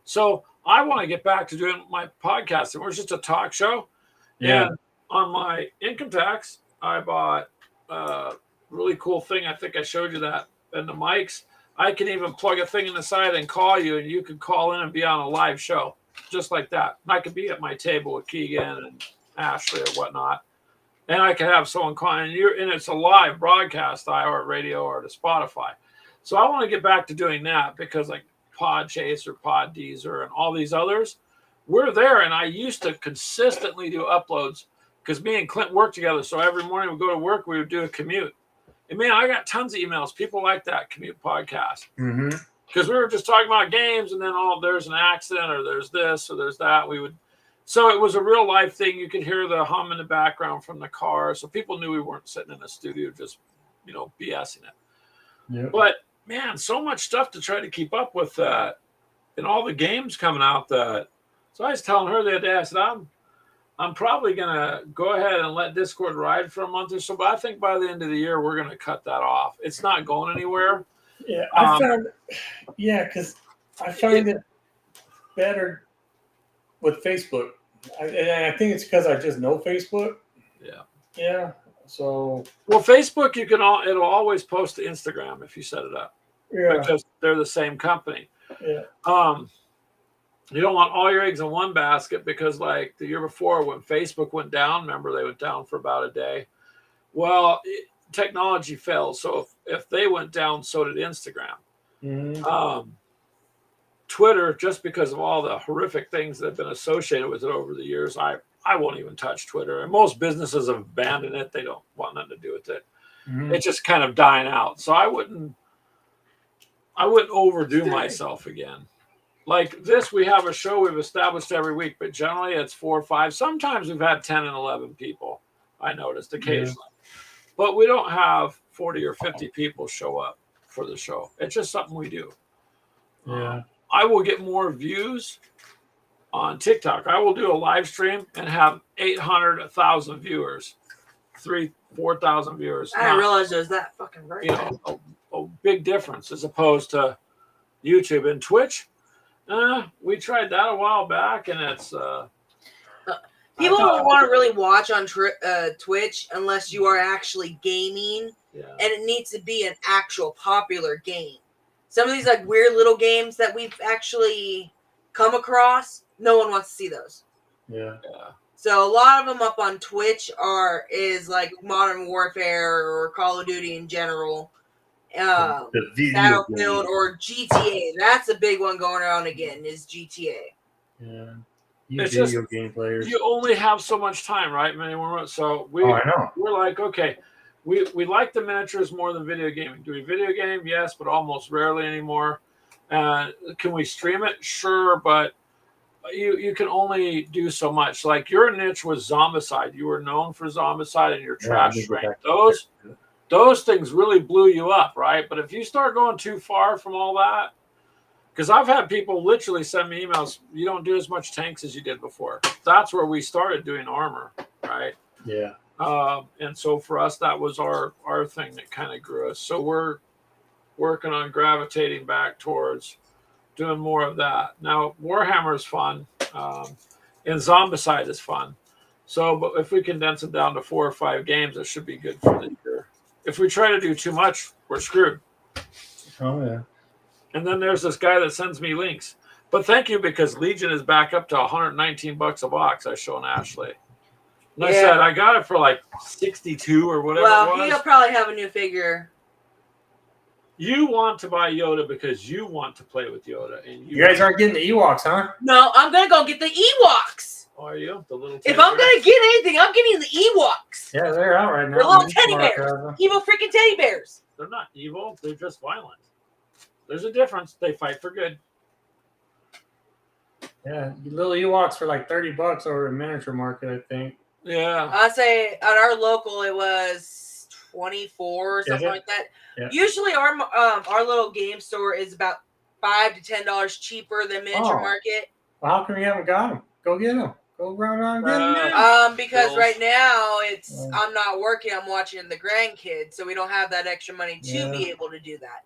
So I want to get back to doing my podcast. And we're just a talk show. Yeah. And on my income tax, I bought a really cool thing. I think I showed you that. And the mics, I can even plug a thing in the side and call you, and you can call in and be on a live show just like that. And I could be at my table with Keegan and Ashley or whatnot. And I could have someone call in, and it's a live broadcast, iHeartRadio or to Spotify. So I want to get back to doing that because like Podchaser, Poddeezer, and all these others, we're there. And I used to consistently do uploads because me and Clint work together. So every morning we go to work, we would do a commute. And man, I got tons of emails. People like that commute podcast. Because we were just talking about games and then there's an accident or there's this or there's that. So it was a real life thing. You could hear the hum in the background from the car. So people knew we weren't sitting in a studio just, BSing it. Yep. But man, so much stuff to try to keep up with that and all the games coming out that. So I was telling her the other day, I said, I'm probably going to go ahead and let Discord ride for a month or so. But I think by the end of the year, we're going to cut that off. It's not going anywhere. Yeah, because I find it better with Facebook. I think it's because I just know Facebook. Yeah. Yeah. So. Well, Facebook, it'll always post to Instagram if you set it up. Yeah. Because they're the same company. Yeah. You don't want all your eggs in one basket because like the year before when Facebook went down, remember they went down for about a day. Well, technology fails. So if they went down, so did Instagram. Mm-hmm. Twitter, just because of all the horrific things that have been associated with it over the years, I won't even touch Twitter. And most businesses have abandoned it. They don't want nothing to do with it. Mm-hmm. It's just kind of dying out. So I wouldn't overdo myself again. Like this, we have a show we've established every week, but generally it's 4 or 5. Sometimes we've had 10 and 11 people, I noticed occasionally. Yeah. But we don't have 40 or 50 people show up for the show. It's just something we do. Yeah. I will get more views on TikTok. I will do a live stream and have 800, 1,000 viewers, 4,000 viewers. I didn't realize there's that fucking right. A big difference as opposed to YouTube and Twitch. We tried that a while back, and it's people don't want to really watch on Twitch unless you are actually gaming, and it needs to be an actual popular game. Some of these like weird little games that we've actually come across, no one wants to see those. Yeah. So a lot of them up on Twitch is like Modern Warfare or Call of Duty in general. Battlefield or GTA. That's a big one going around again is GTA. Yeah. You It's video just game players. you only have so much time, right? So I know. we're like, okay, we like the miniatures more than video gaming. Do we video game? Yes, but almost rarely anymore. Can we stream it? Sure, but you can only do so much. Like your niche was Zombicide. You were known for Zombicide and your Yeah, I trash did get shrink. that. Those things really blew you up, right? But if you start going too far from all that, because I've had people literally send me emails, you don't do as much tanks as you did before. That's where we started doing armor, right? Yeah. And so for us, that was our thing that kind of grew us. So we're working on gravitating back towards doing more of that. Now, Warhammer is fun, and Zombicide is fun. So, but if we condense it down to 4 or 5 games, it should be good for the year. If we try to do too much, we're screwed. Oh yeah. And then there's this guy that sends me links. But thank you, because Legion is back up to $119 a box. I shown Ashley. And I said I got it for like 62 or whatever. Well, it was. he'll probably have a new figure. You want to buy Yoda because you want to play with Yoda, and You guys aren't getting the Ewoks, huh? No, I'm gonna go get the Ewoks. Are you the little? If I'm gonna get anything, I'm getting the Ewoks. Yeah, they're out right now. They're little Mini teddy Mark bears. has them. Evil freaking teddy bears. They're not evil. They're just violent. There's a difference. They fight for good. Yeah, little Ewoks for like $30 over at Miniature Market, I think. Yeah. I say at our local it was 24 or something it? like that. Yeah. Usually our little game store is about $5 to $10 cheaper than Miniature Oh. Market. Well, how come you haven't got them? Go get them. Go run and get them. Because Bills. right now it's Yeah. I'm not working. I'm watching the grandkids, so we don't have that extra money to Yeah. be able to do that.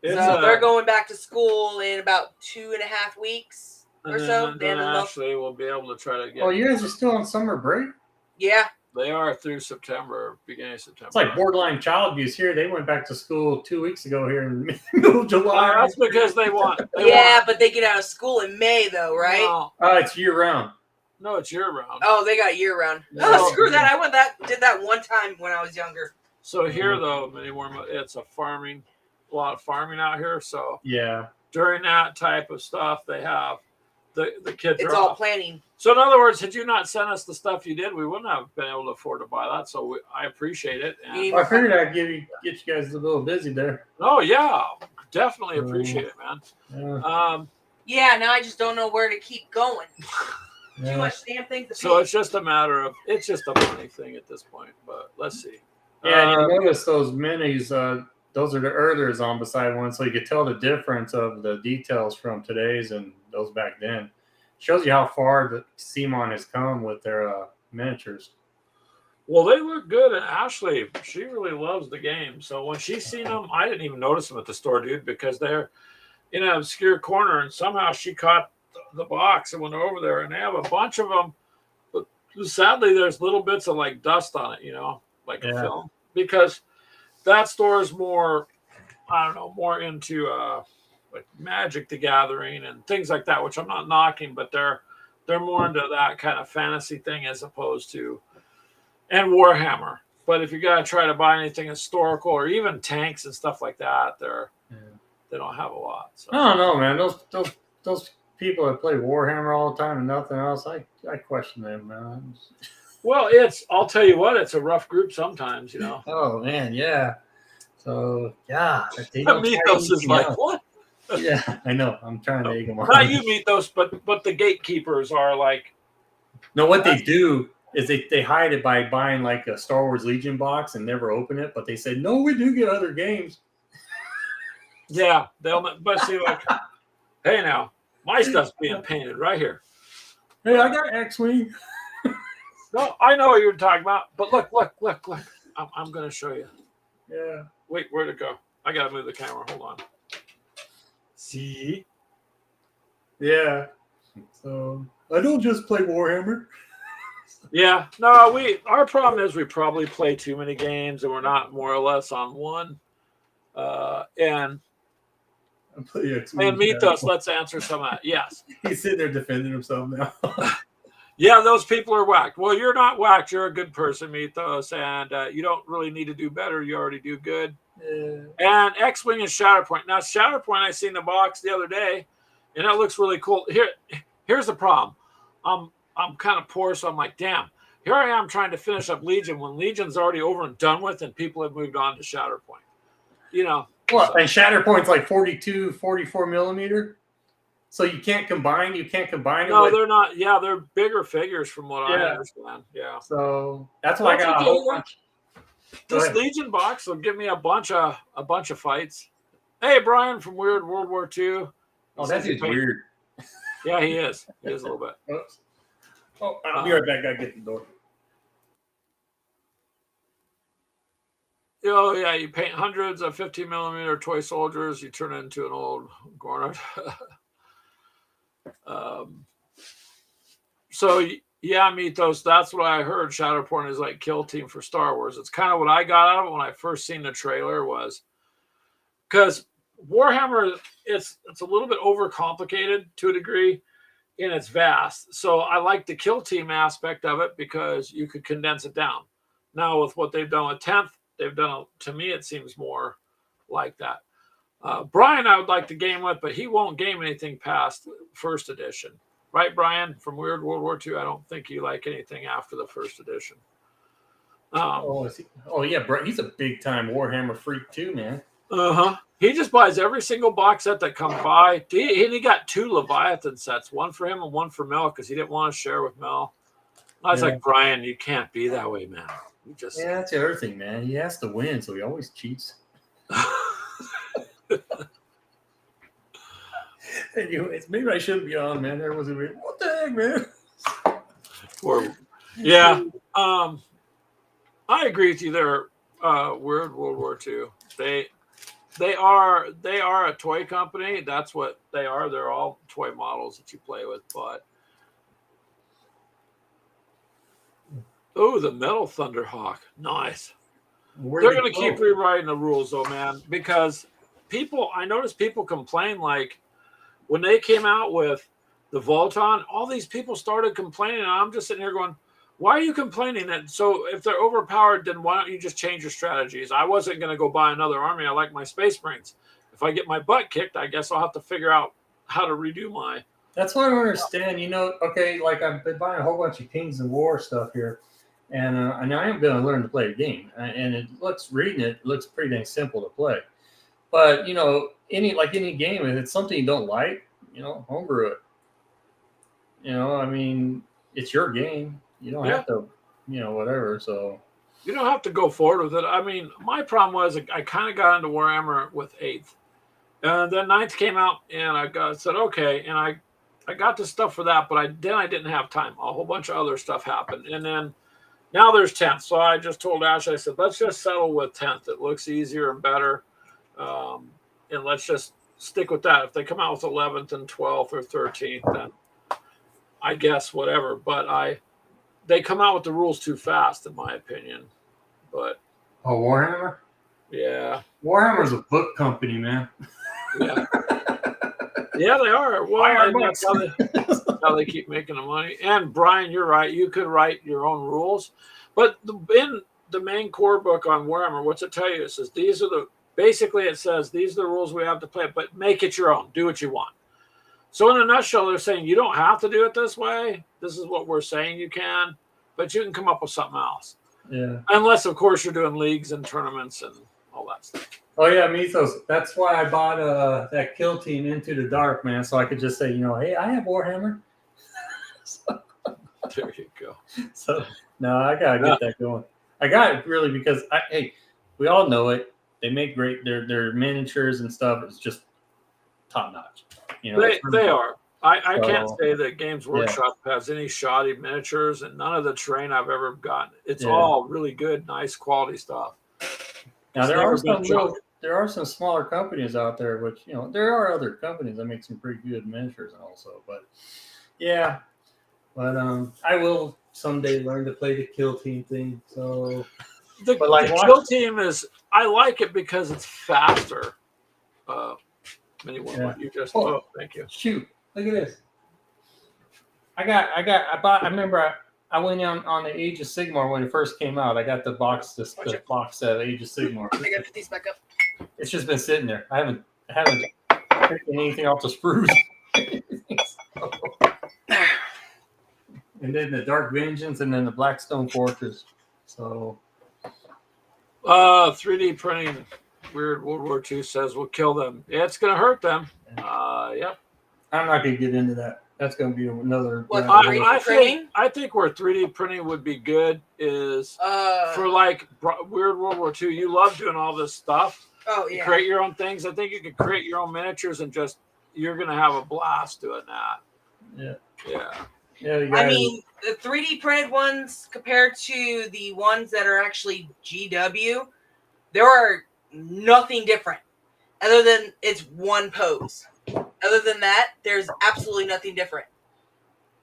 It's So they're going back to school in about 2.5 weeks or so. And The end then of the month. Ashley will be able to try to get. Oh, you guys are still on summer break? Yeah. They are through September, beginning of September. It's like borderline child abuse here. They went back to school 2 weeks ago here in middle of July. That's because they want. But they get out of school in May though, right? No, It's year round. no, it's year round. Oh, they got year round. No. Oh, screw that! I did that one time when I was younger. So here, though, it's a lot of farming out here. So Yeah. during that type of stuff, they have the kids It's are all off. planning. So in other words, had you not sent us the stuff you did, we wouldn't have been able to afford to buy that. So I appreciate it. And, Well, I figured I'd get you guys a little busy there. oh yeah, definitely appreciate it, man. Yeah. Yeah, now I just don't know where to keep going. Too Yeah. much damn things to So paint. it's just a matter of it's just a money thing at this point. But let's see. Yeah, you notice those minis, those are the earlier Zombicide ones, so you could tell the difference of the details from today's and those back then. Shows you how far the CMON has come with their miniatures. Well, they look good, and Ashley, she really loves the game. So when she's seen them, I didn't even notice them at the store, dude, because they're in an obscure corner, and somehow she caught the box and went over there, and they have a bunch of them. But sadly, there's little bits of like dust on it, like a film, because that store is more, I don't know, more into like Magic the Gathering and things like that, which I'm not knocking, but they're more into that kind of fantasy thing as opposed to. And Warhammer. But if you got to try to buy anything historical or even tanks and stuff like that, they don't have a lot. So. I don't know, man. Those people that play Warhammer all the time and nothing else, I question them, man. Well, I'll tell you what, it's a rough group sometimes, Oh man, yeah. So yeah, they don't try Mythos is anything like, else. what? Yeah, I know. I'm trying to egg them on. Not you, Mythos, but the gatekeepers are like. No, what they do is they hide it by buying like a Star Wars Legion box and never open it. But they say, no, we do get other games. Yeah, but see, like, hey now, my stuff's being painted right here. Hey, I got X-Wing. No, I know what you're talking about, but look. I'm going to show you. Yeah. Wait, where'd it go? I got to move the camera. Hold on. See? Yeah. So I don't just play Warhammer. Yeah, no, our problem is we probably play too many games and we're not more or less on one. And I play X-Wing. Mythos, let's answer some of that. Yes. He's sitting there defending himself now. Yeah, those people are whacked. Well, you're not whacked. You're a good person, Mythos, and you don't really need to do better. You already do good. Yeah. And X-Wing and Shatterpoint. Now, Shatterpoint, I seen the box the other day, and it looks really cool. Here's the problem. I'm kind of poor, so I'm like, damn. Here I am trying to finish up Legion when Legion's already over and done with, and people have moved on to Shatterpoint. You know. Well, So. and Shatterpoint's like 42, 44 millimeter. So you can't combine. You can't combine it. No, with... they're not. Yeah, they're bigger figures from what I understand. Yeah. So that's why I got a whole bunch. This Legion box will give me a bunch of fights. Hey, Brian from Weird World War II. Oh, that dude's weird. Yeah, he is. He is a little bit. Oops. Oh, I'll be right back. Gotta get the door. Oh, yeah, you paint hundreds of 50 millimeter toy soldiers. You turn it into an old Gornard. So, yeah, Mythos, that's what I heard. Shatterpoint is like Kill Team for Star Wars. It's kind of what I got out of it when I first seen the trailer, was because Warhammer, it's a little bit overcomplicated to a degree, and it's vast. So I like the Kill Team aspect of it because you could condense it down. Now with what they've done with 10th, they've done, to me, it seems more like that. Brian, I would like to game with, but he won't game anything past first edition. Right, Brian, from Weird World War II? I don't think you like anything after the first edition. Yeah, bro, he's a big-time Warhammer freak too, man. Uh-huh. He just buys every single box set that comes by. And he got 2 Leviathan sets, one for him and one for Mel, because he didn't want to share with Mel. I was like, Brian, you can't be that way, man. Yeah, that's the other thing, man. He has to win, so he always cheats. Anyways, maybe I shouldn't be on, man. Everyone's gonna be, what the heck, man? I agree with you there. Weird World War II. They are a toy company. That's what they are. They're all toy models that you play with. But the Metal Thunderhawk, nice. They're going to keep rewriting the rules, though, man, because I noticed people complain, like when they came out with the Volton, all these people started complaining, and I'm just sitting here going, why are you complaining? And so if they're overpowered, then why don't you just change your strategies? I wasn't going to go buy another army. I like my Space Marines. If I get my butt kicked, I guess I'll have to figure out how to redo my. That's what I don't understand. Okay, like I've been buying a whole bunch of Kings of War stuff here, and I am going to learn to play the game. And it looks pretty dang simple to play. But any game, if it's something you don't like, homebrew it. I mean, it's your game. You don't have to, whatever. So you don't have to go forward with it. I mean, my problem was I kind of got into Warhammer with 8th, and then 9th came out, and I said okay, and I got the stuff for that, but I didn't have time. A whole bunch of other stuff happened, and then now there's 10th. So I just told Ash, I said, let's just settle with 10th. It looks easier and better, and let's just stick with that. If they come out with 11th and 12th or 13th, then I guess whatever. But they come out with the rules too fast, in my opinion. But Warhammer? Yeah. Warhammer's a book company, man. Yeah. Yeah, they are. Well, that's how they keep making the money. And Brian, you're right. You could write your own rules. But in the main core book on Warhammer, what's it tell you? It says these are the rules we have to play, but make it your own. Do what you want. So in a nutshell, they're saying you don't have to do it this way. This is what we're saying you can, but you can come up with something else. Yeah. Unless, of course, you're doing leagues and tournaments and all that stuff. Oh, yeah, Mythos. That's why I bought that Kill Team Into the Dark, man, so I could just say, hey, I have Warhammer. There you go. So, no, I got to get that going. I got it really because, we all know it. They make great, their miniatures and stuff. It's just top notch. They are. I can't say that Games Workshop has any shoddy miniatures, and none of the terrain I've ever gotten. It's all really good, nice quality stuff. Now there are some smaller companies out there, which there are other companies that make some pretty good miniatures also. But I will someday learn to play the Kill Team thing. So the Kill Team is, I like it because it's faster. You just thank you. Shoot, look at this. I remember I went on the Age of Sigmar when it first came out. I got the box box set of Age of Sigmar. I gotta put these back up. It's just been sitting there. I haven't taken anything off the sprues. and then the Dark Vengeance, and then the Blackstone Fortress. So 3D printing. Weird World War II says will kill them. Yeah, it's going to hurt them. Yep. I'm not going to get into that. That's going to be another. What, rabbit hole. 3D printing? I think where 3D printing would be good is for like Weird World War II. You love doing all this stuff. Oh You yeah. create your own things. I think you could create your own miniatures and just you're going to have a blast doing that. Yeah. Yeah. Yeah, you I guys- mean, the 3D printed ones compared to the ones that are actually GW, there are nothing different other than it's one pose. Other than that, there's absolutely nothing different.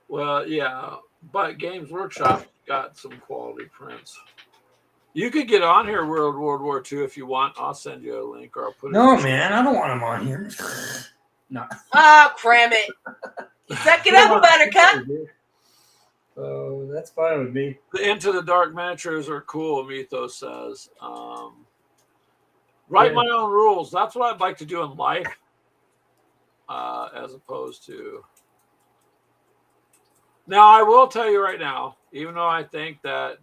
Well, yeah, but Games Workshop got some quality prints. You could get on here, World War II, if you want. I'll send you a link, or I'll put it. No, man, I don't want them on here. No. Ah, cram it. Suck it up, Buttercup. So that's fine with me. The Into the Dark miniatures are cool. Mythos says, write my own rules. That's what I'd like to do in life, as opposed to. Now, I will tell you right now, even though I think that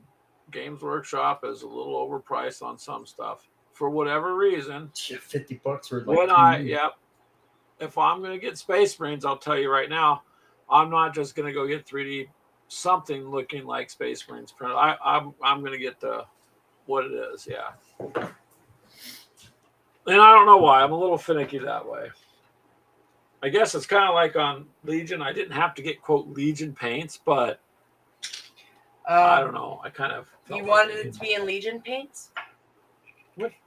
Games Workshop is a little overpriced on some stuff, for whatever reason, $50 for if I'm going to get Space Marines, I'll tell you right now, I'm not just going to go get 3D something looking like Space Marines printed. I'm going to get what it is, yeah. And I don't know why. I'm a little finicky that way. I guess it's kind of like on Legion. I didn't have to get, quote, Legion paints, but I don't know. I kind of felt You like wanted it to be in Legion paints?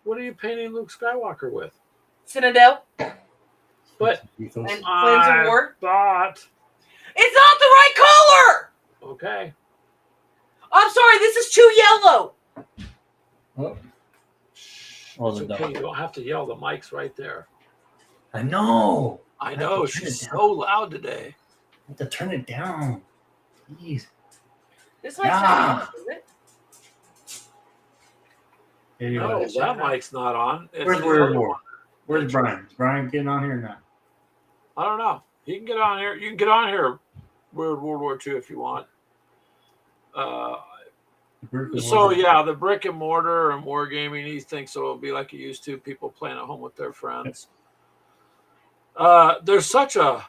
What are you painting Luke Skywalker with? Citadel But and Flames of I War? thought, It's not the right color! okay. I'm sorry, this is too yellow. Oh, It's the okay. dog. You don't have to yell. The mic's right there. I know. I know. She's so loud today. I have to turn it down. Jeez. This mic's Yeah. not on, is it? No, that mic's not on. It's Where's the Weird other War? one. Where's Brian? Is Brian getting on here or not? I don't know. You can get on here. You can get on here, Weird World War II, if you want. So yeah, the brick and mortar and wargaming, he thinks it'll be like it used to, people playing at home with their friends. There's such a,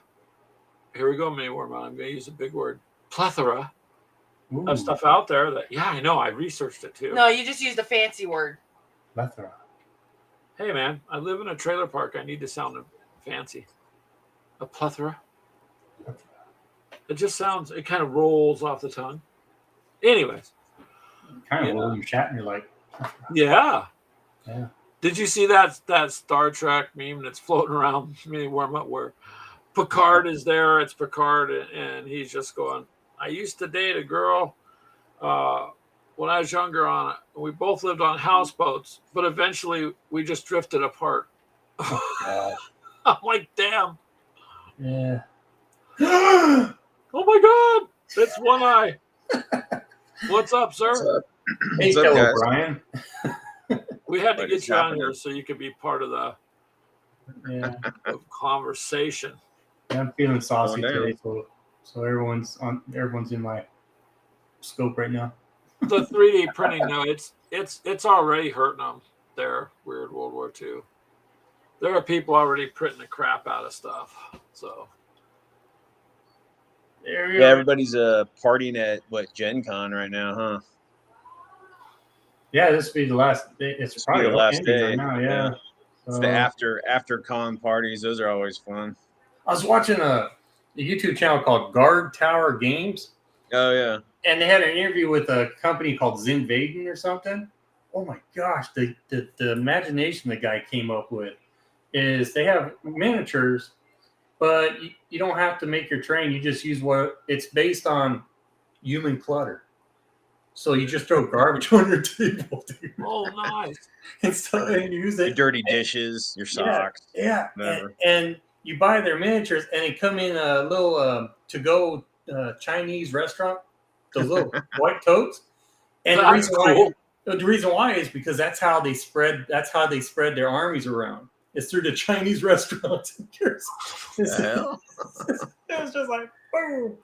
here we go, Mini Warman, I'm going to use a big word, plethora of stuff out there that, yeah, I know, I researched it too. No, you just used a fancy word. Plethora. Hey man, I live in a trailer park. I need to sound fancy. A plethora. It just sounds, it kind of rolls off the tongue. Anyways. Kind of when you're chatting, you're like, Yeah. Yeah. Did you see that Star Trek meme that's floating around me where Picard is there? It's Picard, and he's just going, I used to date a girl when I was younger on it. We both lived on houseboats, but eventually we just drifted apart. gosh. I'm like, damn. Yeah. Oh my God. That's One Eye. What's up, sir? What's up? Hey, What's up, hello, guys? Brian. We had to What get is you on happening? here so you could be part of the Yeah. conversation. I'm feeling saucy Going down. today, so everyone's in my scope right now. The 3D printing, no, it's already hurting them. There, Weird World War II. There are people already printing the crap out of stuff. So There we Yeah, are. everybody's partying at Gen Con right now, huh? Yeah, this will be the last day. It's This will probably be the last ending day. right now. Yeah. Yeah. It's the So, after con parties. Those are always fun. I was watching a YouTube channel called Guard Tower Games, Oh yeah. and they had an interview with a company called Zinvaden or something. Oh my gosh, the imagination the guy came up with is they have miniatures, but you don't have to make your terrain. You just use what it's based on human clutter. So you just throw garbage on your table, dude. oh nice. And use Your it. dirty dishes, your socks. Yeah, Whatever. and you buy their miniatures, and they come in a little to-go Chinese restaurant, those little white totes. And That's cool. the reason why is because that's how they spread their armies around. It's through the Chinese restaurants. It The hell? was just like boom.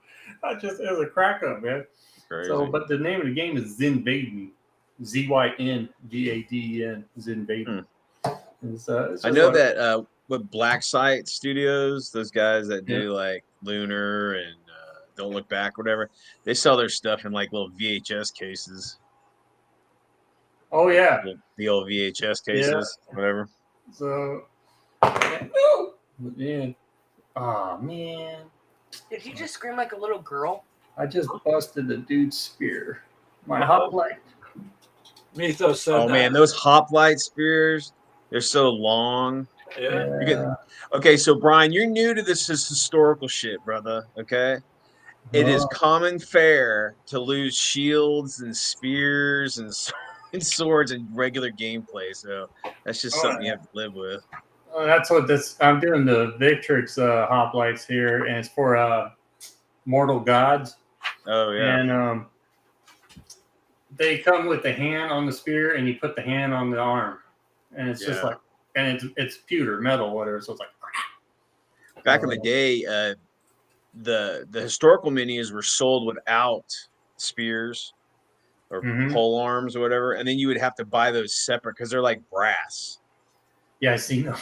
It was a crack up, man. Crazy. So, but the name of the game is Zinvaden, ZYNVADEN, Zinvaden. It's I just know like- that with Black Site Studios, those guys that Yeah. do like Lunar and Don't Look Back, whatever, they sell their stuff in like little VHS cases. Oh yeah. The old VHS cases, whatever. So, man, oh man, Did you just scream like a little girl? I just busted the dude's spear. My Uh-oh. hoplite. Mythos said Oh that. man, those hoplite spears, they're so long. Yeah. You get- Okay, so Brian, you're new to this historical shit, brother. Okay. It is common fare to lose shields and spears and and swords in regular gameplay. So that's just something you have to live with. That's what this. I'm doing the Victrix hoplites here, and it's for mortal gods. Oh yeah. And they come with the hand on the spear, and you put the hand on the arm, and it's just Yeah. like, and it's pewter metal, whatever. So it's like, Back in the day, the historical minis were sold without spears or Mhm. pole arms or whatever, and then you would have to buy those separate because they're like brass. yeah, I see. No.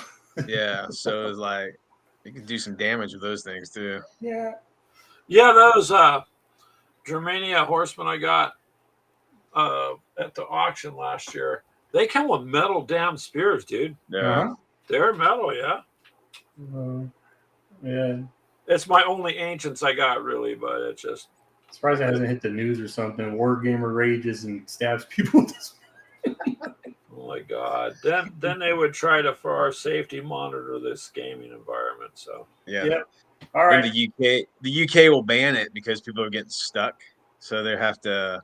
Yeah, so it was like you could do some damage with those things too. Yeah. Yeah, those Germania horsemen I got at the auction last year, they come with metal damn spears, dude. Yeah. They're metal, yeah. Yeah. It's my only ancients I got, really, but it's just Surprised it hasn't hit the news or something. Wargamer rages and stabs people with this. oh my god. Then they would try to, for our safety, monitor this gaming environment. So Yeah. Yeah. All And right. the UK will ban it because people are getting stuck. So they have to.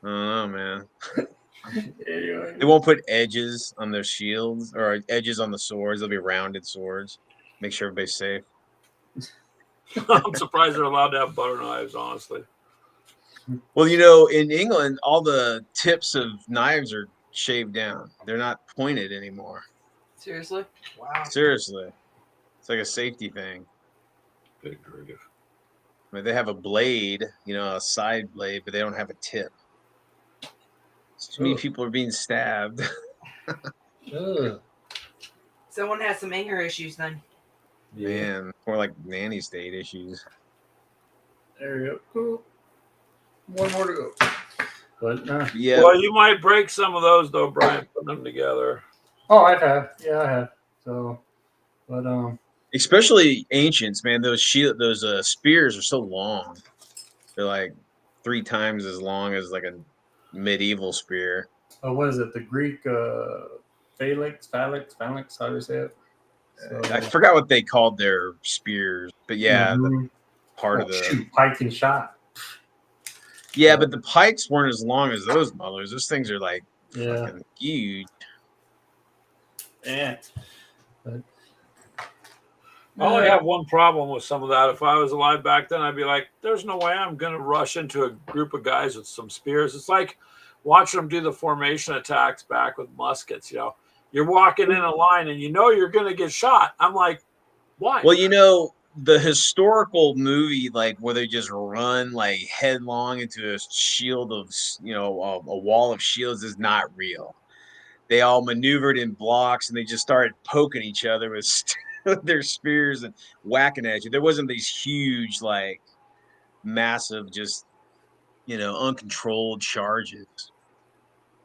I don't know, man. Anyway. They won't put edges on their shields or edges on the swords. They'll be rounded swords. Make sure everybody's safe. I'm surprised they're allowed to have butter knives, honestly. Well, you know, in England, all the tips of knives are shaved down. They're not pointed anymore. Seriously? Wow. Seriously. It's like a safety thing. Good grief. I mean, they have a blade, you know, a side blade, but they don't have a tip. Too many Ugh. people are being stabbed. Ugh. Someone has some anger issues then. Man, more like nanny state issues. There you go. Cool. One more to go. But Yeah. Well, you might break some of those though, Brian, putting them together. oh, I have. Yeah, I have. So, but Especially ancients, man. Those spears are so long. They're like 3 times as long as like a medieval spear. what is it? The Greek phalanx. How do you say it? I forgot what they called their spears, but yeah, Mhm. part Oh, of the shoot, pike and shot. yeah, but the pikes weren't as long as those mullers. Those things are like Yeah. fucking huge. Yeah. But, I only have one problem with some of that. If I was alive back then, I'd be like, there's no way I'm going to rush into a group of guys with some spears. It's like watching them do the formation attacks back with muskets. You know, you're walking in a line and you know you're going to get shot. I'm like, why? Well, you know, the historical movie, like where they just run like headlong into a shield of, you know, a wall of shields is not real. They all maneuvered in blocks and they just started poking each other with their spears and whacking at you. There wasn't these huge, like massive, just, you know, uncontrolled charges.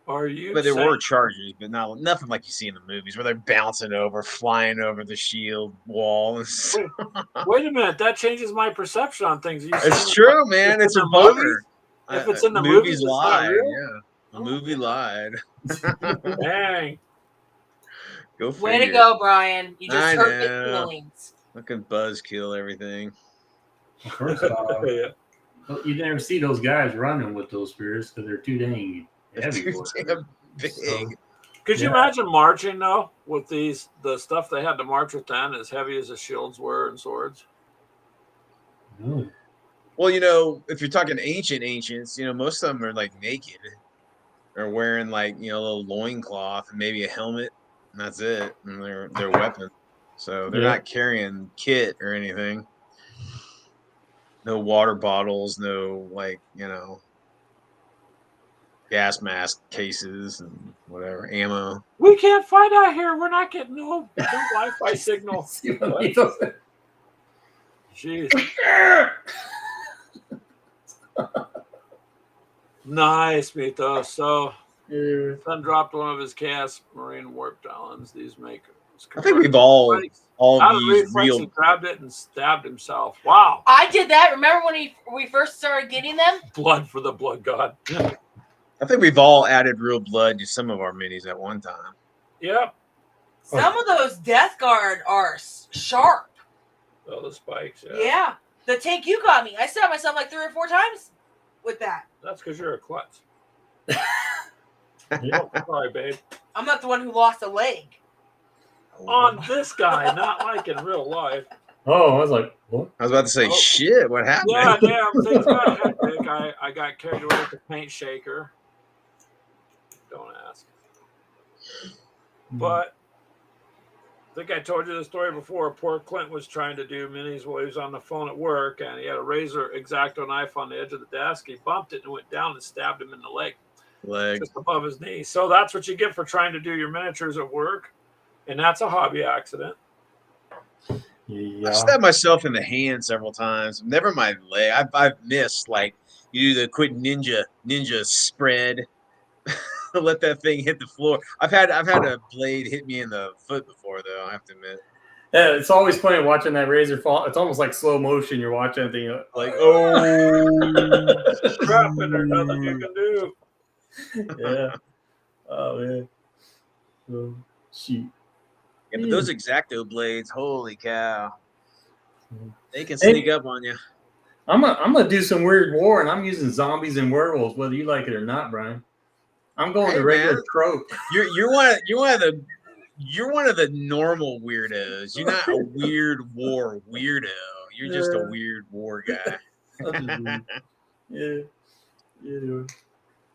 Are you But there saying, were charges, but nothing like you see in the movies where they're bouncing over, flying over the shield wall. wait a minute, that changes my perception on things. Are you It's saying true, man. if It's a in the bummer. movies- if it's in the movies movies, it's not lied. real? Yeah, the movie lied. Dang. Go Way to figure. go, Brian. You just I hurt his know. feelings. Fucking buzzkill everything. First off, Yeah. you never see those guys running with those spears because they're too dang heavy. Too for it. damn big. So, Could you Yeah. imagine marching though with the stuff they had to march with then, as heavy as the shields were and swords? no. Well, you know, if you're talking ancients, you know, most of them are like naked or wearing like, you know, a little loincloth and maybe a helmet, and that's it. And their weapon. So they're Yeah. not carrying kit or anything. No water bottles, no gas mask cases and whatever ammo. We can't find out here. We're not getting no Wi-Fi signal. See what What? he does. Jeez. Nice, Mito. So, Yeah. son dropped one of his cast marine warp talons. These make. I think we've all out of used reflex, he real. grabbed it and stabbed himself. Wow. I did that. Remember when we first started getting them? Blood for the blood god. I think we've all added real blood to some of our minis at one time. Yep. Some of those Death Guard are sharp. Oh, the spikes. Yeah. Yeah. The tank you got me, I stabbed myself like 3 or 4 times with that. That's because you're a klutz. Yeah. Oh, sorry, babe. I'm not the one who lost a leg. On this guy, not like in real life. Oh, I was like, what? I was about to say, Oh. shit, what happened? Yeah, damn. Things got hectic. I got carried away with the paint shaker. Don't ask. But I think I told you the story before. Poor Clint was trying to do minis while he was on the phone at work, and he had a razor X-Acto knife on the edge of the desk. He bumped it and went down and stabbed him in the leg, just above his knee. So that's what you get for trying to do your miniatures at work, and that's a hobby accident. Yeah. I've stabbed myself in the hand several times. Never my leg. I've missed, like, you do the quick ninja spread. Let that thing hit the floor. I've had a blade hit me in the foot before, though. I have to admit. Yeah, it's always funny watching that razor fall. It's almost like slow motion. You're watching it, and you're Like, oh, Scrapping or nothing you can do. yeah. Oh man. Oh, shoot. yeah, but those X-Acto blades, holy cow, they can Hey. sneak up on you. I'm gonna do some weird war, and I'm using zombies and werewolves, whether you like it or not, Brian. I'm going Hey, the regular man. trope. You're one of the normal weirdos. You're not a weird war weirdo. You're just a weird war guy. Yeah. Yeah.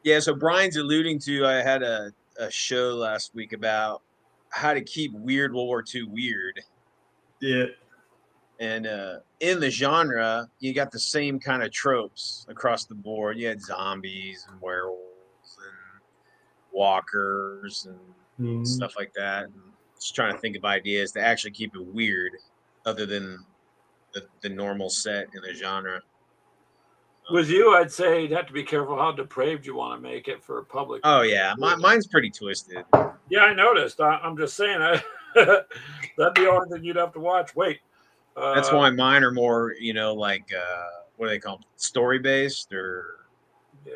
Yeah, so Brian's alluding to, I had a show last week about how to keep weird World War II weird. Yeah. And in the genre, you got the same kind of tropes across the board. You had zombies and werewolves and walkers and stuff like that. And just trying to think of ideas to actually keep it weird other than the normal set in the genre. With you, I'd say you'd have to be careful how depraved you want to make it for public. Oh, yeah. Mine's pretty twisted. Yeah, I noticed. I'm just saying. That'd be all that you'd have to watch. Wait. That's why mine are more, like, what do they call them? Story based, or Yeah.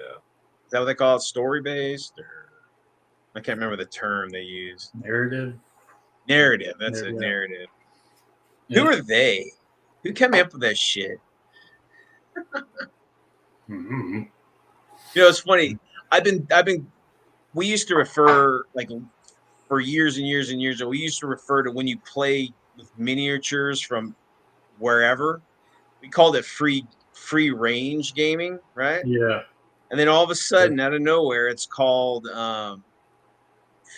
is that what they call it? Story based, or I can't remember the term they use. Narrative. Narrative. That's it. Narrative. Yeah. Who are they? Who came up with that shit? Mm-hmm. It's funny. We used to refer, like, for years and years and years, we used to refer to when you play with miniatures from wherever, we called it free range gaming, right? Yeah. And then all of a sudden, out of nowhere, it's called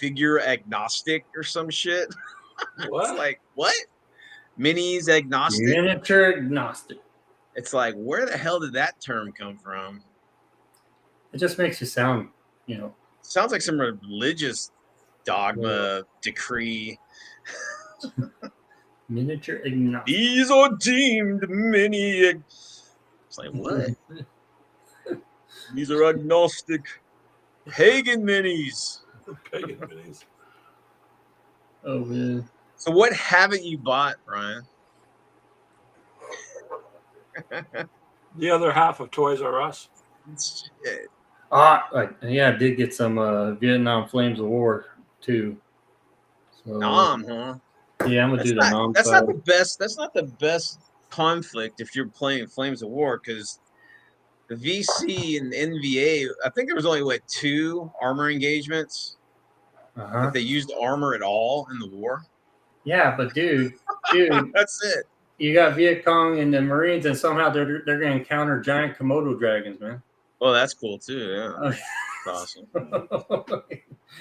figure agnostic or some shit. What? It's like, what? Minis agnostic? Miniature agnostic. It's like, where the hell did that term come from? It just makes you sound, Sounds like some religious dogma decree. miniature agnostic. These are deemed mini. It's like, what? These are agnostic pagan minis. Pagan minis. Oh man. So what haven't you bought, Brian? The other half of Toys R Us. Shit. I did get some Vietnam Flames of War too. So, Nom, huh? Yeah, I'm gonna do the Nom That's side. not the best. That's not the best conflict if you're playing Flames of War, because the VC and the NVA, I think there was only 2 armor engagements. That they used armor at all in the war. Yeah, but dude, That's it. you got Viet Cong and the Marines, and somehow they're gonna encounter giant Komodo dragons, man. Well, that's cool too. Yeah, Oh. that's awesome.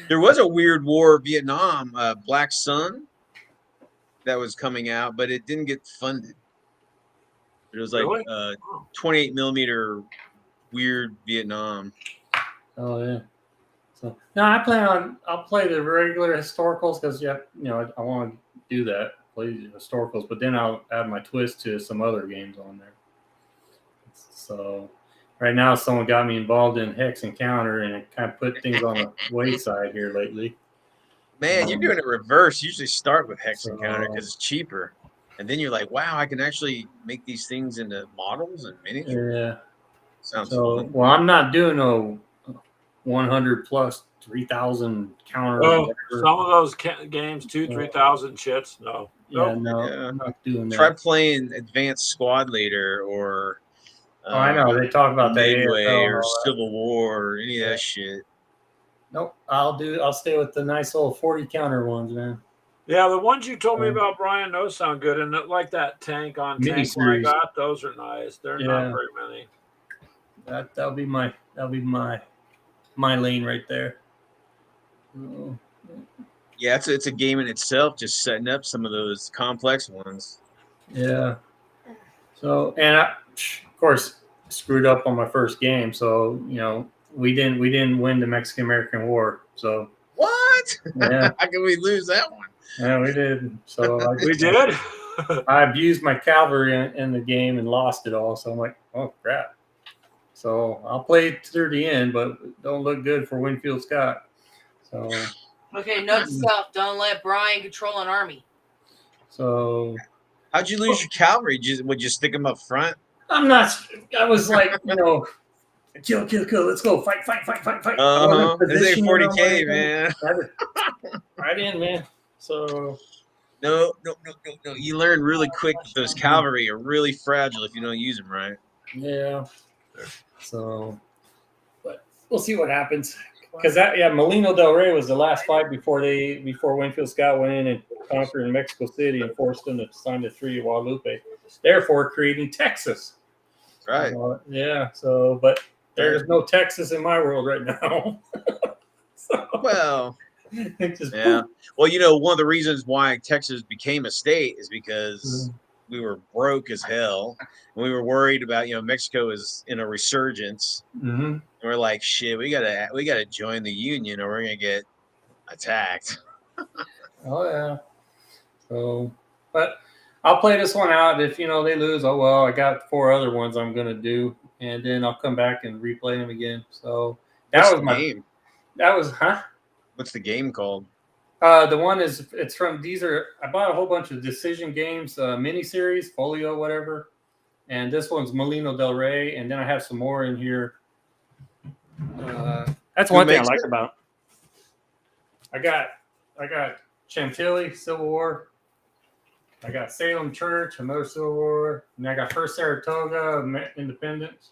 There was a weird war Vietnam, Black Sun, that was coming out, but it didn't get funded. It was like Really? Oh. 28 millimeter weird Vietnam. Oh yeah. So no, I'll play the regular historicals because I want to do that, play the historicals, but then I'll add my twist to some other games on there. So right now, someone got me involved in Hex Encounter, and it kind of put things on the wayside here lately. Man, you're doing it reverse. You usually start with Hex So- Encounter because it's cheaper, and then you're like, wow, I can actually make these things into models and miniatures. Yeah. Sounds So fun. well, I'm not doing a 100 plus 3,000 counter. Oh, whatever. some of those games, 2,000-3,000 chits. No. Yeah, Nope. no, Yeah. I'm not doing that. Try playing Advanced Squad Leader or Oh, I know they talk about the Midway AFL and or all that. Civil War or any of Yeah. that shit. Nope, I'll stay with the nice little 40 counter ones, man. Yeah, the ones you told me about, Brian, those sound good. And like that tank on tank one I Miniseries. got, those are nice. They're not very many. That'll be my lane right there. Oh. Yeah, it's a game in itself, just setting up some of those complex ones. Yeah. So, and I, of course, screwed up on my first game. So, we didn't win the Mexican American War. So, What? yeah, How can we lose that one? yeah, we did. So We did? I abused my cavalry in the game and lost it all. So I'm like, oh crap. So I'll play it through the end, but it don't look good for Winfield Scott. So Okay, note to self: don't let Brian control an army. So How'd you lose your cavalry? Would you stick them up front? I'm not. I was like, kill, let's go, fight. I wasn't This ain't positioning 40K, on man. right in, man. So No. You learn really quick that those cavalry are really fragile if you don't use them right. yeah. So, but we'll see what happens. Because Molino Del Rey was the last fight before Winfield Scott went in and conquered Mexico City and forced them to sign the Treaty of Guadalupe, therefore creating Texas. Right. Yeah. So, but there's no Texas in my world right now. So, Well, it just yeah. Well, one of the reasons why Texas became a state is because we were broke as hell. And we were worried about, Mexico is in a resurgence. Mm-hmm. And we're like, shit, we gotta join the Union or we're gonna get attacked. Oh yeah. So, but I'll play this one out. If they lose, oh well. I got 4 other ones I'm gonna do, and then I'll come back and replay them again. So What's the game? That was What's the game called? The one it's from I bought a whole bunch of Decision Games miniseries, Folio, whatever, and this one's Molino Del Rey, and then I have some more in here. That's Who one thing I makes like it? about. I got Chantilly, Civil War. I got Salem Church, another Civil War, and I got First Saratoga, Independence,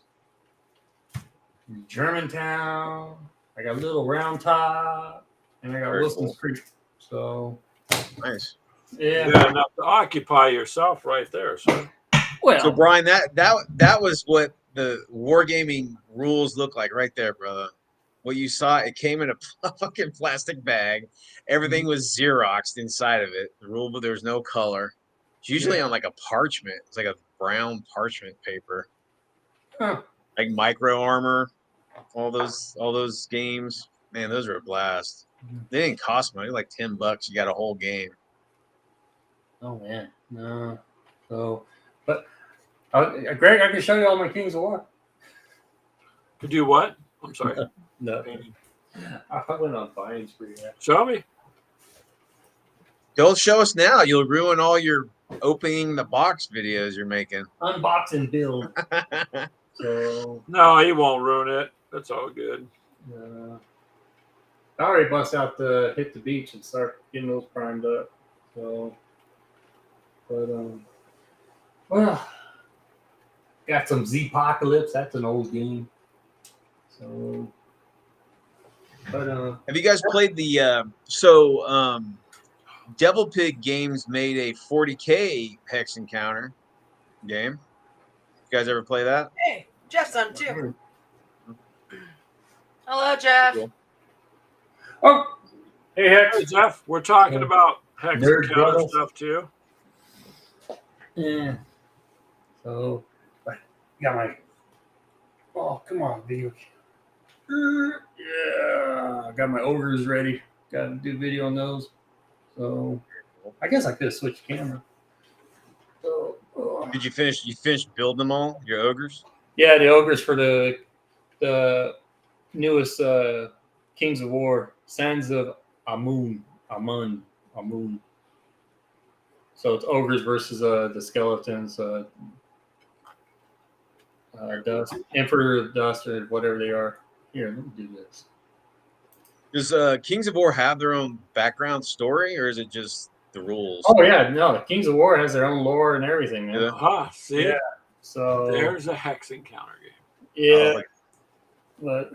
Germantown. I got Little Round Top, and I got Very Wilson's cool. Creek. So Nice. yeah. You got enough to occupy yourself right there. So Well, So Brian, that was what the wargaming rules look like right there, brother. What you saw, it came in a fucking plastic bag. Everything was Xeroxed inside of it. The rule book, there was no color. It's usually on like a parchment. It's like a brown parchment paper. Huh. Like Micro Armor, all those games. Man, those were a blast. They didn't cost money, like $10. You got a whole game. Oh man, no. So, but Greg, I can show you all my Kings of War. to do what? I'm sorry. No, I went on buying spree. Show me. Don't show us now. You'll ruin all your opening the box videos you're making. Unboxing build. So No, he won't ruin it. That's all good. I already bust out the Hit the Beach and start getting those primed up. So, but well, got some Z-Pocalypse. That's an old game. So, but Have you guys played the Devil Pig Games made a 40K Hex Encounter game? You guys ever play that? Hey, Jeff's on too. Hello, Jeff. Cool. oh, hey Hex. Hey, Jeff, we're talking about Hex Nerd Encounter brothers. stuff too. Yeah. So got my. Oh, come on, video. Yeah, I got my ogres ready. Got to do video on those. So I guess I could have switched camera. So, Did you finish? You finished building them all? Your ogres? yeah, the ogres for the newest Kings of War, Sands of Amun. So it's ogres versus the skeletons. Dust, Emperor of Dust, or whatever they are. Here, let me do this. Does Kings of War have their own background story, or is it just the rules? Oh yeah, no, the Kings of War has their own lore and everything, man. Yeah. Aha, see? Yeah. So There's a hex encounter game. yeah, but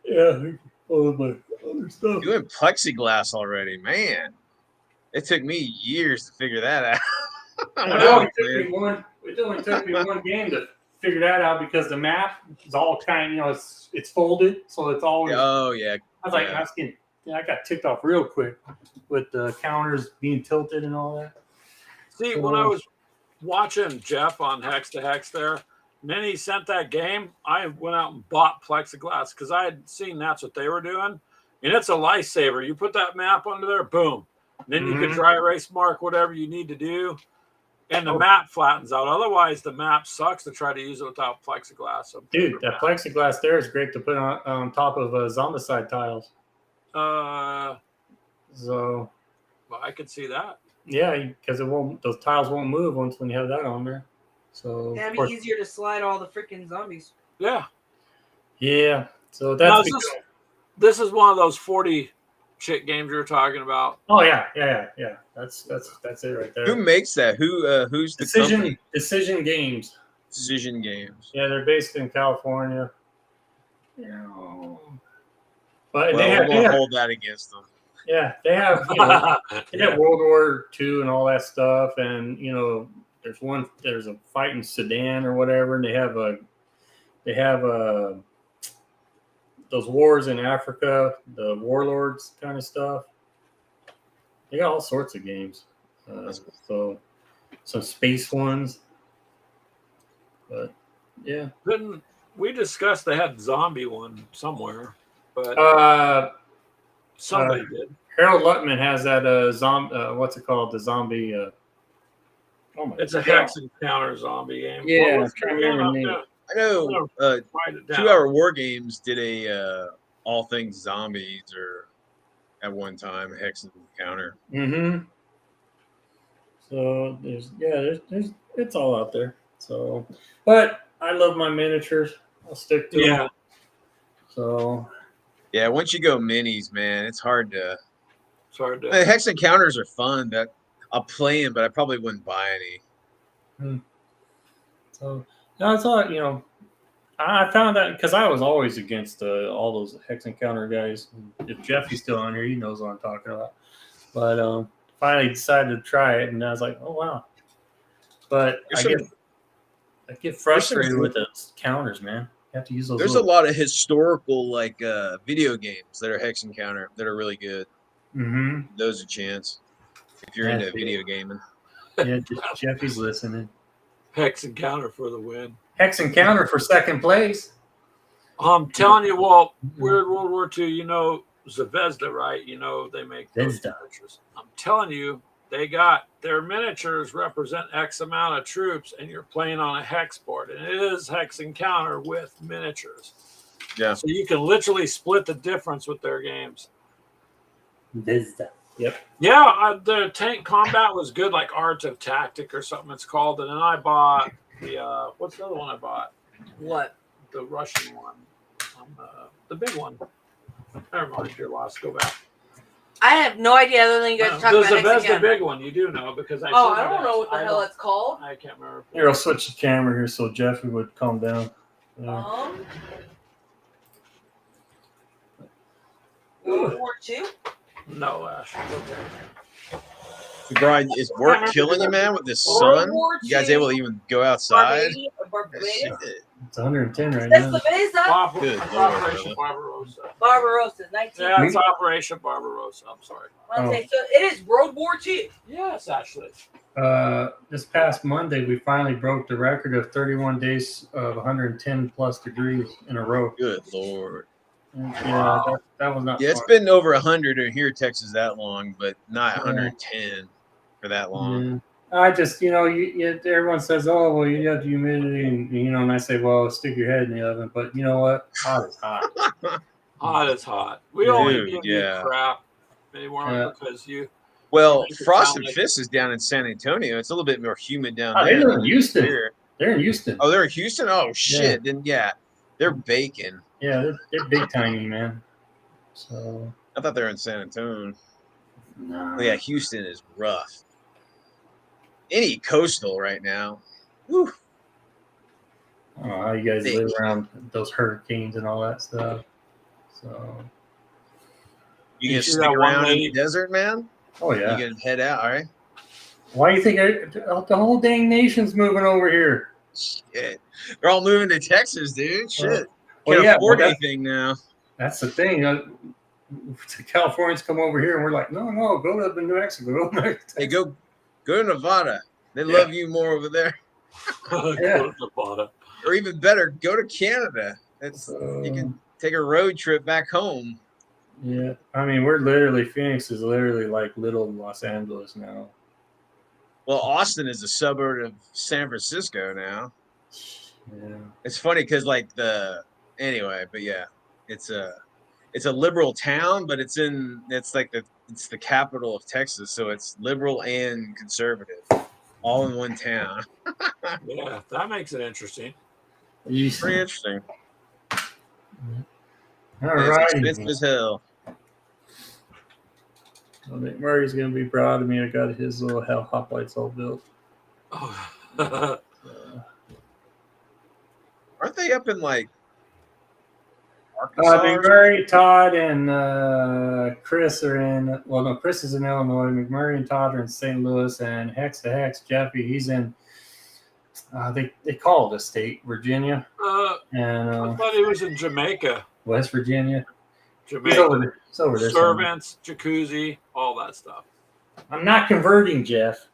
yeah, all of my other stuff. You went plexiglass already, man. It took me years to figure that out. It only took me one game to figure that out because the map is all kind of, it's folded, so it's always. Oh yeah. I was like, yeah. I got ticked off real quick with the counters being tilted and all that. See, when I was watching Jeff on Hex to Hex there, then he sent that game. I went out and bought plexiglass because I had seen that's what they were doing. And it's a lifesaver. You put that map under there, boom. Then you can dry erase mark whatever you need to do. And the map flattens out. Otherwise, the map sucks to try to use it without plexiglass. So Dude, that plexiglass there is great to put on top of zombicide tiles. So, well, I could see that. yeah, because those tiles won't move once when you have that on there. So That'd of be course- easier to slide all the freaking zombies. Yeah. Yeah. So Now, that's this is one of those 40 shit games you were talking about. oh yeah. That's it right there. Who makes that? Who's the company? Decision Games. Decision Games. Yeah, they're based in California. But Well, they we're gonna have hold that against them. yeah, they have they have World War II and all that stuff, and there's a fight in Sudan or whatever, and they have those wars in Africa, the warlords kind of stuff. They got all sorts of games. So some space ones. But yeah. Didn't we discussed they had zombie one somewhere, but somebody did. Harold Lutman has that what's it called? The zombie oh my It's a God. hex encounter zombie game. Yeah, What was I'm trying the to game remember up the name. there? I know Write it down. 2 Hour War Games did a all things zombies or at one time a hex encounter. Mm-hmm. So there's it's all out there. So, but I love my miniatures. I'll stick to Yeah. them. So Yeah, once you go minis, man, it's hard to. Sorry. The hex encounters are fun. That I'll play them, but I probably wouldn't buy any. so no, it's all I found that because I was always against all those hex encounter guys. If Jeffy's still on here, he knows what I'm talking about. But finally decided to try it, and I was like, oh wow. But I get frustrated with those counters, man. You have to use those. There's a lot of historical video games that are hex encounter that are really good. Mm-hmm. Those a chance if you're into video gaming. Yeah, Jeffy's listening. Hex encounter for the win. Hex encounter for second place. I'm telling you, Walt, we're in World War II, Zvezda, right? They make those Zvezda. miniatures. I'm telling you, they got their miniatures represent X amount of troops, and you're playing on a hex board, and it is hex encounter with miniatures. Yeah. So you can literally split the difference with their games. Zvezda. Yep. Yeah, the tank combat was good, like Art of Tactic or something it's called. And then I bought the what's the other one I bought? What? The Russian one, the big one. Never mind, you're lost. Go back. I have no idea other than you guys are talking about That's next the again. big one. You do know because I. Oh, said I don't know what the hell it's called. I can't remember. Here, I'll switch the camera here so Jeffy would calm down. World War II? No, Ash. Okay. So, Brian, is work killing you, man, with this sun? War You guys II. able to even go outside? Barbados? It's 110 right That's now. the Mesa. Good It's Lord, Operation Barbarossa. Barbarossa, 19. Yeah, it's Operation Barbarossa. I'm sorry. Okay, so it is World War II. Yes, actually. This past Monday, we finally broke the record of 31 days of 110 plus degrees in a row. Good Lord. Yeah, that was not Yeah, it's fun. been over 100 here in Texas that long, but not Yeah. 110 for that long. Yeah. I just, everyone says, oh, well, you have humidity, and I say, well, stick your head in the oven. But you know what? Hot is hot. Hot is hot. We Yeah. only Dude, give you yeah. crap anymore Yeah. because you. Well, make it Frost sound and like- Fist is down in San Antonio. It's a little bit more humid down Oh, they there. live in Houston. Here. They're in Houston. Oh, they're in Houston? Oh, shit. Then, yeah, they're baking. Yeah, they're big tiny, man. So, I thought they were in San Antonio. no. Oh, yeah, Houston is rough. Any coastal right now. Whew. I don't know how you guys Big. live around those hurricanes and all that stuff. So, You You gonna see stick that one around in lady- the desert, man? oh yeah. You gonna head out? All right. Why do you think the whole dang nation's moving over here? Shit. They're all moving to Texas, dude. Shit. Well, Can't yeah, afford well, anything now. that's the thing. The Californians come over here, and we're like, no, go to New Mexico. Go to Mexico. Hey, go to Nevada. They Yeah. love you more over there. Go Yeah. to Nevada. Or even better, go to Canada. It's you can take a road trip back home. Yeah, I mean, Phoenix is literally like little Los Angeles now. Well, Austin is a suburb of San Francisco now. Yeah. It's funny because anyway, but yeah, it's a liberal town, but it's the capital of Texas, so it's liberal and conservative, all in one town. Yeah, that makes it interesting. You, Pretty interesting. all And right. it's expensive as hell. I think Murray's gonna be proud of me. I got his little hell hoplites all built. Oh. Aren't they up in like Arkansas? or McMurray, Todd, and Chris are in. Well, no, Chris is in Illinois. McMurray and Todd are in St. Louis, and Hex the Hex, Jeffy, he's in. They call it a state, Virginia, I and thought he was in Jamaica. West Virginia. He's Jamaica. over there. He's over there. somewhere. Servants, jacuzzi, all that stuff. I'm not converting, Jeff.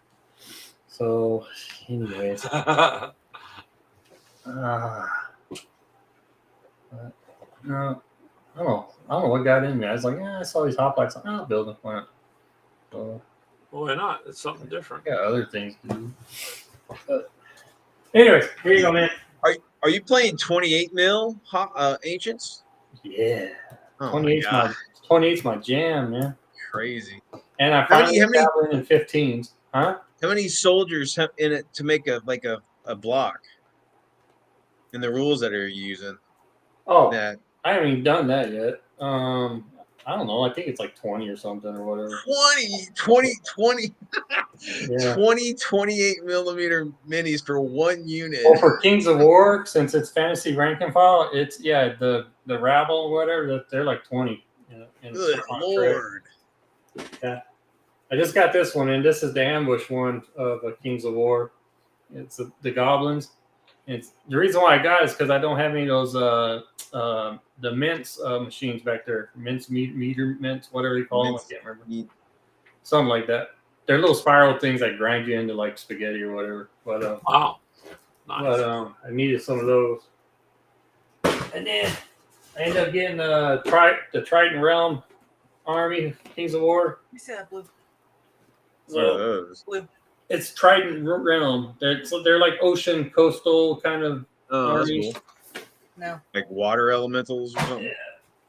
So, anyways, no, I don't know what got in me. I was like, I saw these hoplites. I'll build them. Why not? So, Well, why not? It's something different. I got other things to do. But anyways, here you go, man. Are you playing 28 mil Ancients? Yeah, Oh my god, 28's my jam, man. crazy! And I How many- finally dabbling in 15s, huh? How many soldiers have in it to make a block? In the rules that are using Oh, that I haven't even done that yet. I don't know. I think it's like 20 or something or whatever. 20 Yeah. 28 millimeter minis for one unit. Well, for Kings of War, since it's fantasy rank and file, it's the rabble or whatever. They're like 20. In Good on lord! trade. I just got this one, and this is the ambush one of Kings of War. It's the goblins. It's the reason why I got it is because I don't have any of those the mints machines back there. Meter mints, whatever you call Mints. them. I can't remember. Ye- Something like that. They're little spiral things that grind you into like spaghetti or whatever. But Wow. Nice. I needed some of those. And then I ended up getting the Triton Realm Army Kings of War. You see that blue? What are those? It's Triton Realm. They're like ocean coastal kind of Oh, that's armies. cool. No. Like water elementals or something. Yeah.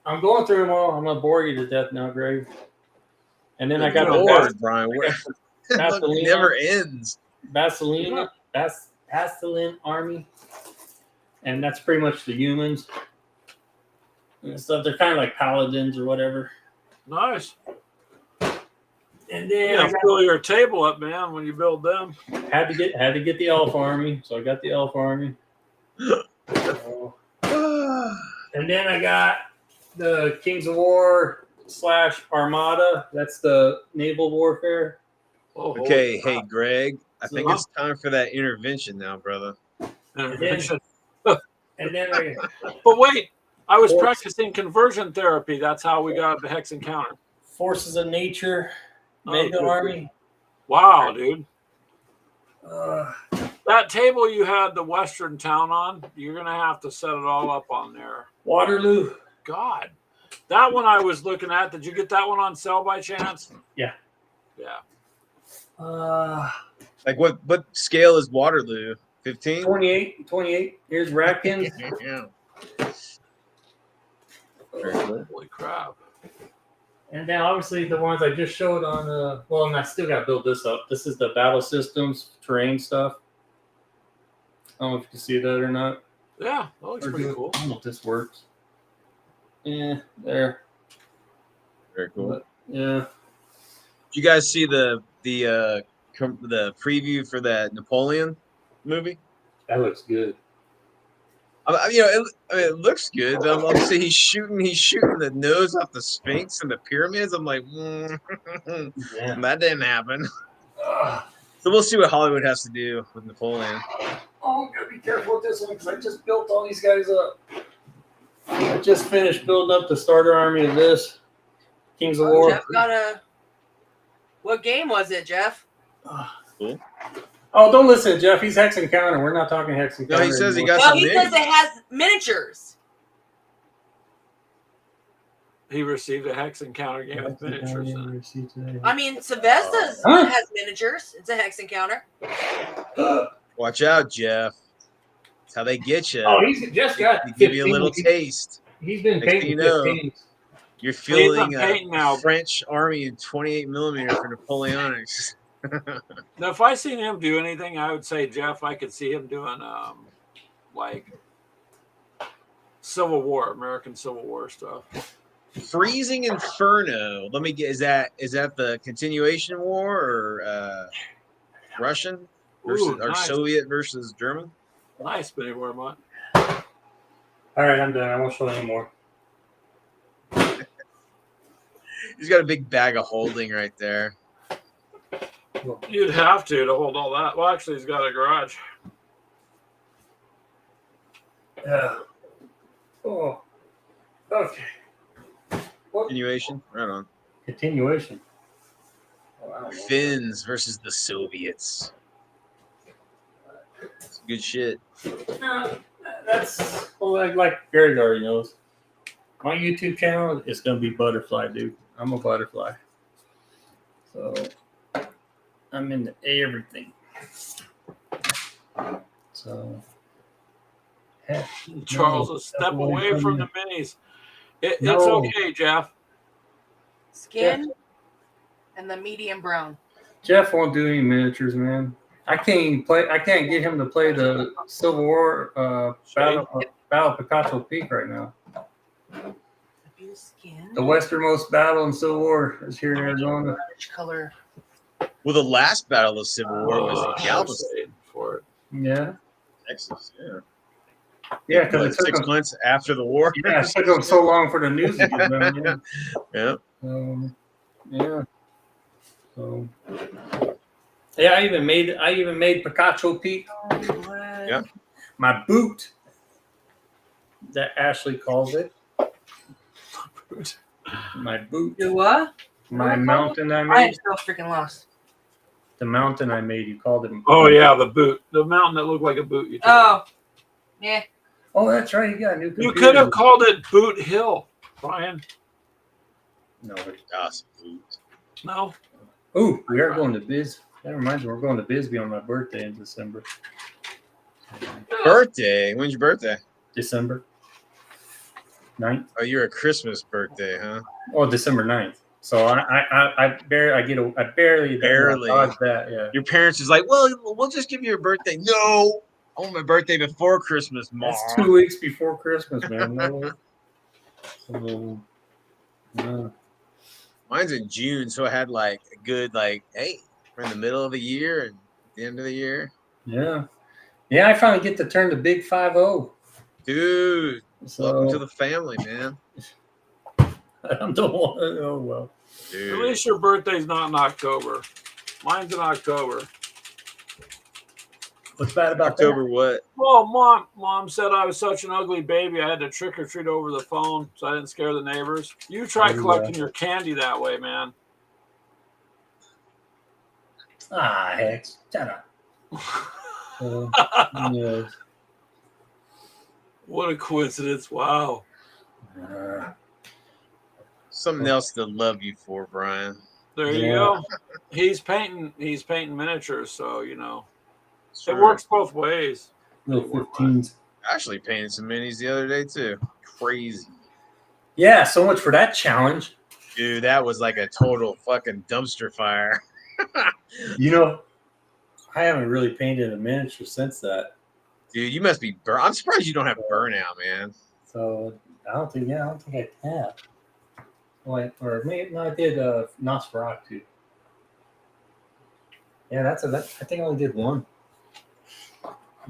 I'm going through them all. I'm gonna bore you to death now, Greg. And then I got Good the lord, Brian. It Vaseline. never ends. Vaseline Army, and that's pretty much the humans and stuff. They're kind of like paladins or whatever. Nice. And then Yeah, I fill your table up, man, when you build them. had to get the Elf Army, so I got the Elf Army. So- and then I got the Kings of War / Armada. That's the naval warfare. Oh, holy Okay, crap. hey Greg, I think So- it's time for that intervention now, brother. Intervention. And then I But wait, I was Force. practicing conversion therapy. That's how we got the Hex Encounter. Forces of Nature, Oh, Mega good. Army. Wow, dude. Uh, That table you had the Western Town on, you're going to have to set it all up on there. Waterloo. God. That one I was looking at, did you get that one on sale by chance? Yeah. Yeah. Like what scale is Waterloo? 15? 28. Here's Ratkins. Yeah. Holy crap. And then obviously the ones I just showed on well, and I still got to build this up. This is the battle systems, terrain stuff. I don't know if you can see that or not. Yeah, that looks Or pretty do it- cool. I don't know if this works. Yeah, there. Very cool. But, yeah. Did you guys see the preview for that Napoleon movie? That looks good. It looks good. But I'm saying he's shooting the nose off the Sphinx and the pyramids. I'm like, Yeah. that didn't happen. So we'll see what Hollywood has to do with Napoleon. Oh, I'm gonna be careful with this one because I just built all these guys up. I just finished building up the starter army of this Kings of War. Jeff got a. What game was it, Jeff? Cool. Oh, don't listen, Jeff. He's Hex Encounter. We're not talking Hex No, Encounter. he says he anymore. got Well, some he says it has miniatures. He received a Hex Encounter game with miniatures in it. I mean, Sylvester's Huh? has miniatures. It's a hex encounter. Watch out, Jeff. That's how they get you. Oh, he's just got. They give you a 15. little taste. He's been Next thing painting you know, 15. You're He's fielding not painting now. a French army in 28 millimeter for Napoleonics. Now, if I seen him do anything, I would say, Jeff, I could see him doing like Civil War, American Civil War stuff. Freezing Inferno. Let me get. Is that the continuation war or Russian versus Ooh, or nice. Soviet versus German? Nice, Benny Wormont. All right, I'm done. I won't show any more. He's got a big bag of holding right there. You'd have to hold all that. Well, actually, he's got a garage. Yeah. Oh. Okay. Continuation. Right on. Continuation. Oh, I don't know. Finns versus the Soviets. It's good shit. That's well, like Gary already knows. My YouTube channel is gonna be butterfly, dude. I'm a butterfly. So I'm into everything. So heck, Charles, no, a step step away away from from me. the minis. It's No. okay, Jeff. Skin and the medium brown. Jeff won't do any miniatures, man. I can't even play. I can't get him to play the Civil War Battle of Picasso Peak right now. Skin. The westernmost battle in Civil War is here in Arizona. Which color? Well, the last battle of Civil War was in I'm Galveston, saying for it. Yeah, Texas. Yeah. yeah, because it took 6 him. months after the war. Yeah, it took them so long for the news to get done. Yeah. Yeah. So, yeah, I even made Picasso Peak Yeah. my boot that Ashley calls it. My boot. Do what? My mountain I I am made. so freaking lost. The mountain I made. You called it. Oh, yeah, the boot. The mountain that looked like a boot. You took. Oh, yeah. Oh, that's right. You got a new computer. You could have called it Boot Hill, Brian. No. Das Boot. No. Ooh, we are going to Biz. That reminds me, we're going to Bisbee on my birthday in December. Birthday. When's your birthday? December 9th. Oh, you're a Christmas birthday, huh? Oh, December 9th. So I barely dodged that. Yeah. Your parents is like, well, we'll just give you your birthday. No, I want my birthday before Christmas, Mom. That's 2 weeks before Christmas, man. No. So, yeah. Mine's in June, so I had like a good hey, we're in the middle of the year and at the end of the year, Yeah. Yeah, I finally get to turn the big 5-0. dude. Welcome to So the family, man. I don't know. Oh well. At Dude, least your birthday's not in October. Mine's in October. What's bad about October what? Well, mom said I was such an ugly baby. I had to trick or treat over the phone, so I didn't scare the neighbors. You try collecting your candy that way, man. that? Ah, heck. Shut up. Yeah. What a coincidence! Wow. Something else to love you for, Brian. There you Yeah. go. He's painting miniatures, so you know it Sure. works both ways. Little 15s. I actually painted some minis the other day too. Crazy. Yeah, so much for that challenge. Dude, that was like a total fucking dumpster fire. You know, I haven't really painted a miniature since that. Dude, you must be burnt. I'm surprised you don't have burnout, man. So I don't think I have. Like, or maybe no, I did Nosferatu. Yeah, I think I only did one.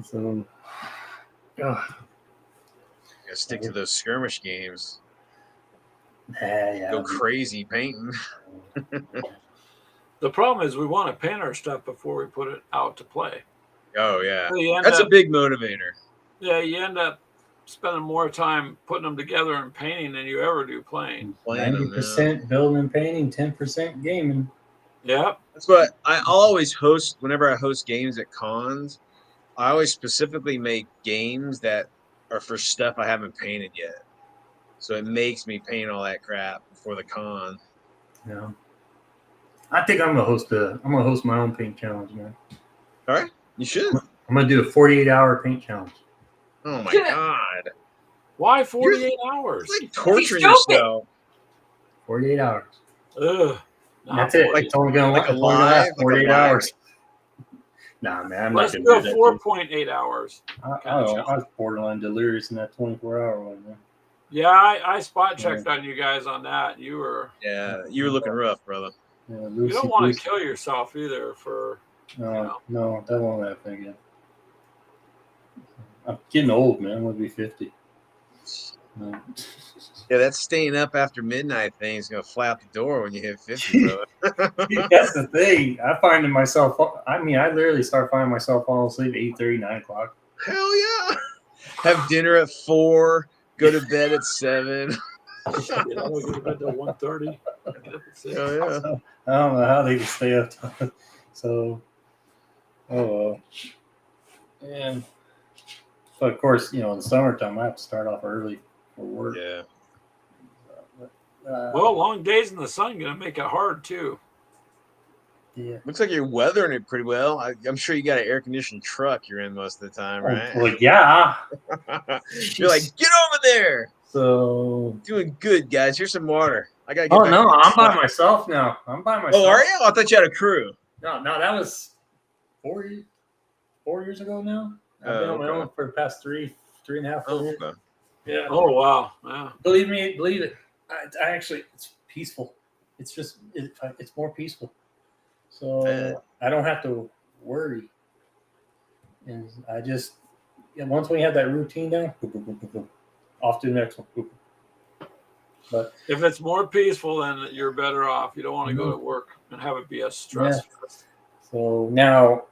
So Gotta stick to those skirmish games. yeah. Go crazy painting. The problem is we want to paint our stuff before we put it out to play. Oh yeah. So you end That's a up- big motivator. Yeah, you end up spending more time putting them together and painting than you ever do playing. Playing them, 90% building and painting, 10% gaming. Yep. That's what I'll always host whenever I host games at cons. I always specifically make games that are for stuff I haven't painted yet. So it makes me paint all that crap before the con. Yeah. I think I'm gonna host my own paint challenge, man. All right, you should. I'm gonna do a 48-hour paint challenge. Oh my god, Why 48 hours? it's like torturing He's joking. yourself. 48 hours. Ugh. Nah, That's it. boy. It's only gonna Like it's only gonna alive, last like 48 alive. hours. Nah, man, I'm Let's not do gonna a do that. 4.8 hours. I was borderline delirious in that 24-hour one, man. Yeah, I spot checked on you guys on that. You were. Yeah, you were looking rough, brother. Yeah, You don't want to kill yourself either. For No, that won't happen again. I'm getting old, man. I'm gonna be 50. No. Yeah, that staying up after midnight thing is gonna fly out the door when you hit 50, brother. That's the thing. I literally start finding myself falling asleep at 8:30, 9 o'clock. Hell yeah! Have dinner at 4. Go to bed at 7. I only go to bed till 1:30. Hell yeah! I don't know how they can stay up. So, oh well. And but of course, in the summertime, I have to start off early for work. Yeah. Well, long days in the sun gonna make it hard too. Yeah. Looks like you're weathering it pretty well. I'm sure you got an air conditioned truck you're in most of the time, right? Well, yeah. You're like, get over there. So. Doing good, guys. Here's some water. I gotta get Oh back no, to I'm by stuff. myself now. I'm by myself. Oh, are you? I thought you had a crew. No, that was 4 years ago now. I've been on my own for the past three and a half, 4 years. Okay. Yeah. Oh wow. Yeah. Believe it. I actually, it's peaceful. It's just, it's more peaceful. So I don't have to worry. And I just, once we have that routine down, off to the next one. But If it's more peaceful, then you're better off. You don't want to go to work and have it be a stress. so now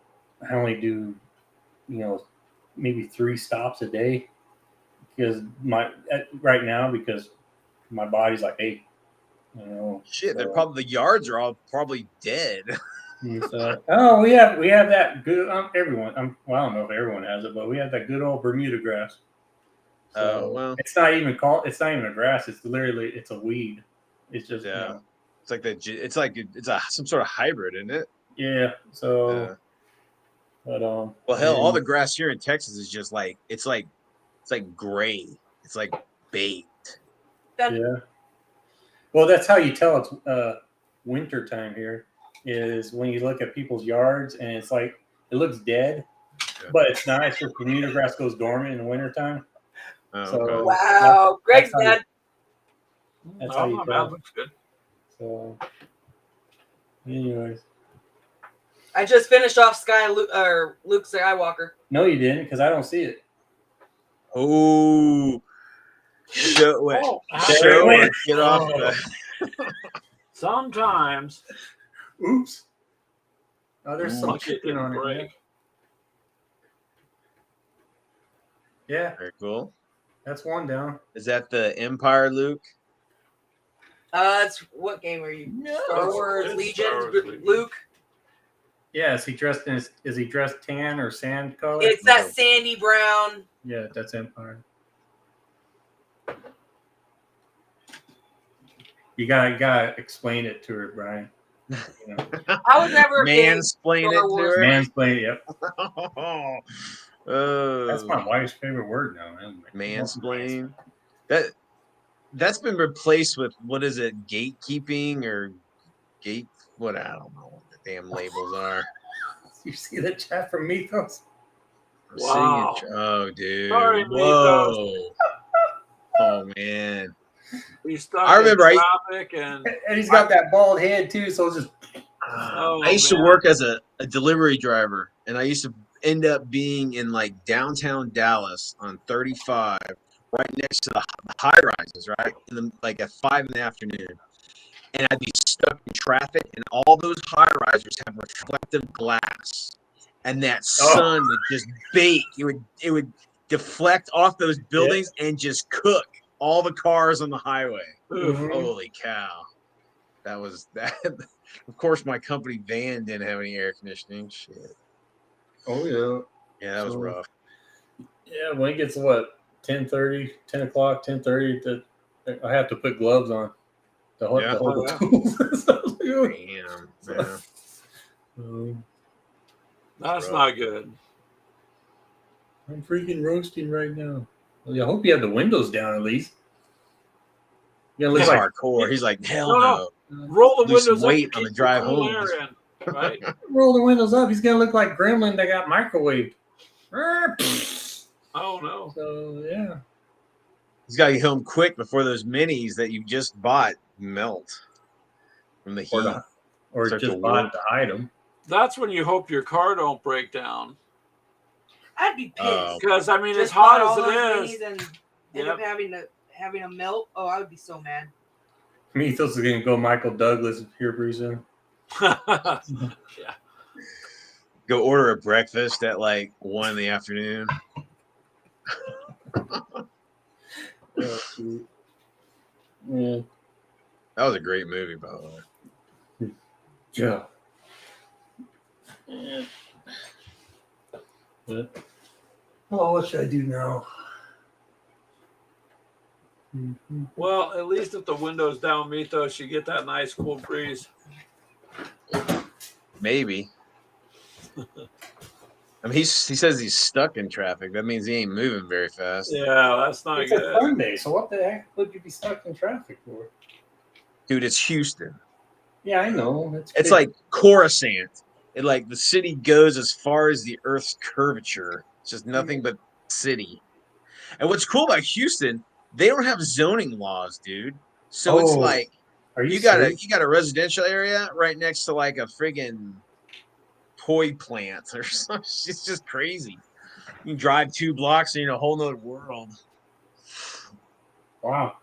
I only do, maybe 3 stops a day because right now because my body's like, hey, Shit, they're so- probably the yards are all probably dead. So, oh, we have that good. Everyone, well, I don't know if everyone has it, but we have that good old Bermuda grass. Oh, well. it's not even a grass. It's literally it's a weed. It's just Yeah. It's like it's some sort of hybrid, isn't it? yeah. So, Yeah. but Well, hell, all the grass here in Texas is just like it's like gray. It's like baked. yeah. Well, that's how you tell it's winter time here. Is when you look at people's yards and it's like it looks dead, Yeah. but it's nice because Bermuda grass goes dormant in the wintertime. Oh, So- okay. Wow, Greg's That's how mad. That's No, how you not tell. bad. Looks good. So, anyways, I just finished off Luke Skywalker. no, you didn't because I don't see it. Oh, show it. Oh, Show wait. it. Get off Oh. the. sometimes Oops. Oh, there's some lucky it chicken didn't on it. break. Man. Yeah, Very cool. that's one down. Is that the Empire, Luke? It's what game are you? Yeah, Star Wars it's Legion, Star Wars Legion. Luke. Yeah, is he dressed tan or sand color? It's that sandy brown. Yeah, that's Empire. You gotta explain it to her, Brian. You know, I was never a big Mansplain it Star to Wars her. mansplain. Yep, that's my Oh, wife's favorite word now, man. mansplain. That's been replaced with, what is it, gatekeeping or gate? What, I don't know what the damn labels are. You see the chat from Mythos? Wow. Oh, dude. Sorry, Whoa. Oh man. We stuck I remember in traffic and And he's got that bald head too, so it's just oh, I used to man. work as a delivery driver, and I used to end up being in like downtown Dallas on 35, right next to the high rises, right? Like at 5 in the afternoon. And I'd be stuck in traffic, and all those high risers have reflective glass. And that sun would just bake. It would deflect off those buildings and just cook all the cars on the highway. Oof. Holy cow. That was that. Of course, my company van didn't have any air conditioning. Shit. oh yeah. Yeah, that was So- rough. Yeah, when it gets what 10:30, 10 o'clock, 10:30, I have to put gloves on. The whole, Yeah. the whole Oh, yeah. tools. Damn, man. That's Rough. not good. I'm freaking roasting right now. Well, I hope you have the windows down at least. Yeah, He's looks like hardcore. He's like, hell No, no. Roll the Lose some windows up weight to on the keep drive cool home. air in, right? roll the windows up. He's gonna look like Gremlin that got microwaved. Oh no. So yeah. He's got to get home quick before those minis that you just bought melt from the heat. Or Start to just bought warp. to hide them. That's when you hope your car don't break down. I'd be pissed. Oh. Because I mean, as Just bought hot all as those it minis is, and end up having a melt. Oh, I would be so mad. Mythos is gonna go Michael Douglas here pretty soon. Go order a breakfast at like 1 in the afternoon. Yeah. That was a great movie, by the way. Yeah. Yeah. But, oh, what should I do now? well, at least if the window's down, Mythos, you get that nice cool breeze. Maybe. I mean, he says he's stuck in traffic. That means he ain't moving very fast. Yeah, that's not It's a good. Sunday, so what the heck would you be stuck in traffic for? Dude, it's Houston. Yeah, I know. It's big. like Coruscant. It like the city goes as far as the Earth's curvature. It's just nothing but city. And what's cool about Houston, they don't have zoning laws, dude. So it's Oh, like Are you got serious? a residential area right next to like a friggin' toy plant or something. It's just crazy. You can drive 2 blocks and you're in a whole nother world. Wow.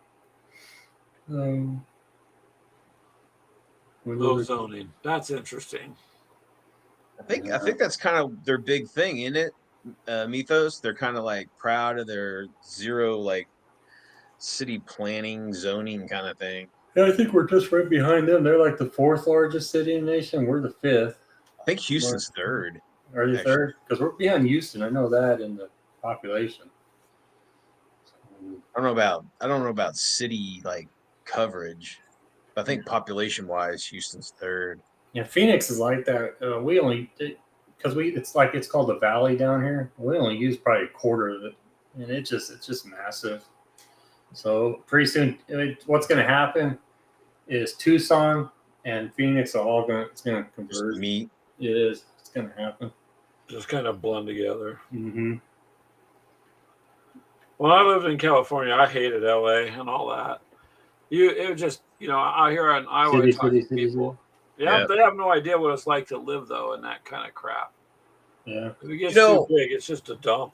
Low zoning. That's interesting. I think that's kind of their big thing, isn't it? Mythos. They're kind of like proud of their zero like city planning, zoning kind of thing. Yeah, I think we're just right behind them. They're like the 4th largest city in the nation. We're the 5th. I think Houston's third. Are you Actually. 3rd? Because we're behind Houston. I know that in the population. I don't know about city like coverage. But I think population wise, Houston's third. Yeah, Phoenix is like that. We only because it's called the Valley down here. We only use probably a quarter of it, and it's just massive. So pretty soon, what's going to happen is Tucson and Phoenix are all it's going to Just converge. meat. It is. It's going to happen. Just kind of blend together. Mm-hmm. When I lived in California, I hated LA and all that. It was just, out here in Iowa, I talk to people. Yeah, Yeah. they have no idea what it's like to live though in that kind of crap. Yeah. If it gets You too big, it's just a dump.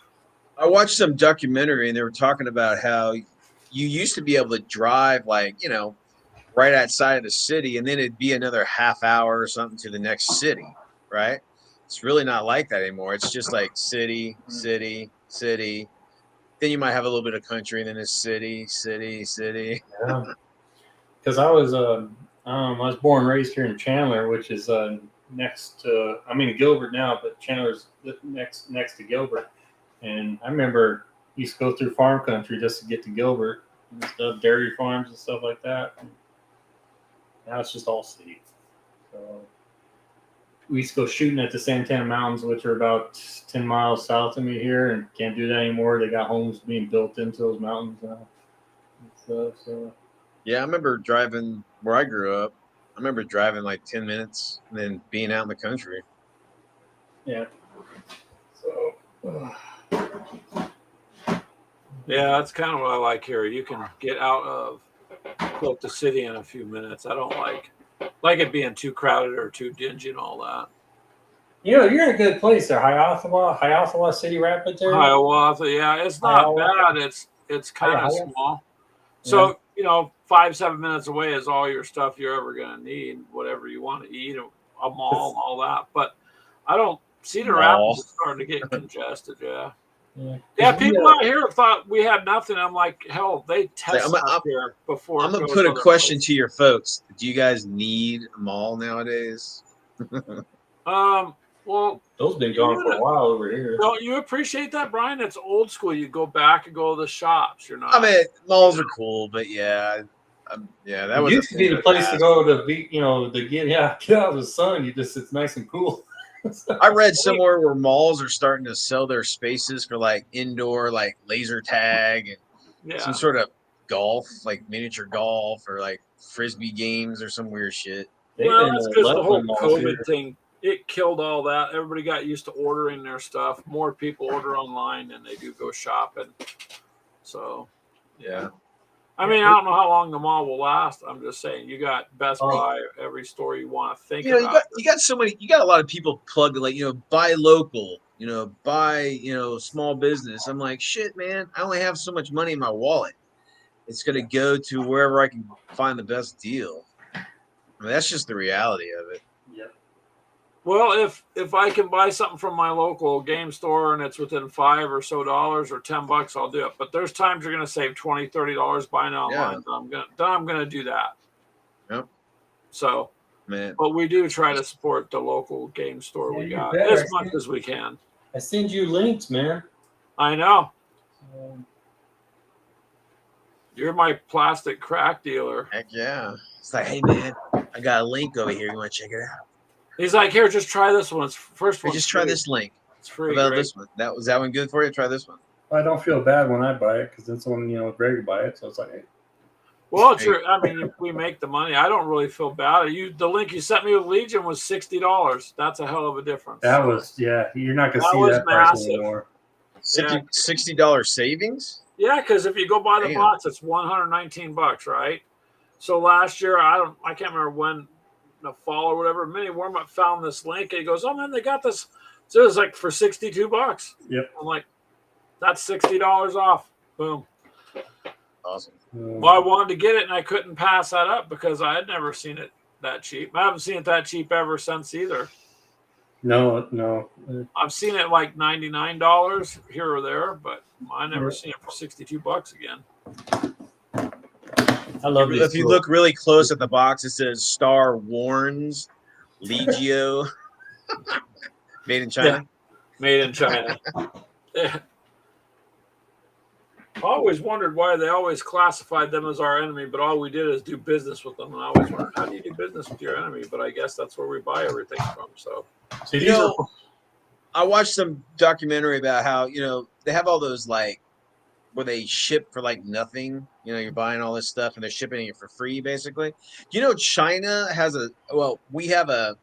I watched some documentary and they were talking about how you used to be able to drive right outside of the city, and then it'd be another half hour or something to the next city, right? It's really not like that anymore. It's just like city, city, city, then you might have a little bit of country, and then it's city. Yeah. Because I was born and raised here in Chandler, which is next to, I'm in Gilbert now, but Chandler's next to Gilbert. And I remember used to go through farm country just to get to Gilbert and stuff, dairy farms and stuff like that. And now it's just all city. So we used to go shooting at the Santana Mountains, which are about 10 miles south of me here, and can't do that anymore. They got homes being built into those mountains now. So Yeah, I remember driving where I grew up. I remember driving like 10 minutes and then being out in the country. yeah. So Yeah, that's kind of what I like here. You can get out of the city in a few minutes. I don't like it being too crowded or too dingy and all that. you're in a good place there, Hiawatha City Rapids area. Hiawatha, yeah, it's not Hiawatha. bad. It's kind of Hiawatha. small. So, 5-7 minutes away is all your stuff you're ever going to need, whatever you want to eat, a mall, and all that. But I don't, Cedar Rapids is starting to get congested, yeah. Yeah, people out here thought we had nothing. I'm like, hell, they test up here before. I'm going to put a question to your folks. Do you guys need a mall nowadays? Well, those been gone for a while over here. Don't you appreciate that, Brian? It's old school. You go back and go to the shops. You're not. I mean, malls are cool, but yeah, that was used to be the place to go to be, to get out of the sun. It's nice and cool. I read somewhere where malls are starting to sell their spaces for like indoor, like laser tag and some sort of golf, like miniature golf or like frisbee games or some weird shit. Well, that's because the whole COVID thing, it killed all that. Everybody got used to ordering their stuff. More people order online than they do go shopping. So, yeah. I mean, I don't know how long the mall will last. I'm just saying, you got Best Buy, every store you want to think about. You got a lot of people plug like, buy local, buy, small business. I'm like, shit, man, I only have so much money in my wallet. It's going to go to wherever I can find the best deal. I mean, that's just the reality of it. Yep. Well, if I can buy something from my local game store and it's within $5 or so or $10, I'll do it. But there's times you're going to save $20, $30 buying online. Yeah. I'm going to do that. Yep. So, man, but we do try to support the local game store we got as much as we can. I send you links, man. I know. You're my plastic crack dealer. Heck yeah. It's like, hey, man, I got a link over here. You want to check it out? He's like, here, just try this one. It's first one. Just try this link. It's free. What about this one? Was that one good for you? Try this one. I don't feel bad when I buy it because it's when Greg will buy it. So it's like, hey. Well, true. I mean, we make the money. I don't really feel bad. The link you sent me with Legion was $60. That's a hell of a difference. That was, you're not gonna see that price anymore. $60 savings. Yeah, because if you go buy the box, it's $119, right? So last year, I can't remember when, the fall or whatever, Mini Warm-Up found this link and he goes, oh man, they got this. So it was like for $62. Yep. I'm like, that's $60 off. Boom. Awesome. Well, I wanted to get it and I couldn't pass that up because I had never seen it that cheap. I haven't seen it that cheap ever since either. No. I've seen it like $99 here or there, but I never seen it for $62 again. I love it. If you look really close at the box, it says Star Warns Legio. Made in China. Yeah. Made in China. Yeah. I always wondered why they always classified them as our enemy, but all we did is do business with them. And I always wondered, how do you do business with your enemy? But I guess that's where we buy everything from. So, I watched some documentary about how, they have all those like where they ship for like nothing. You're buying all this stuff and they're shipping it for free, basically. China has we have a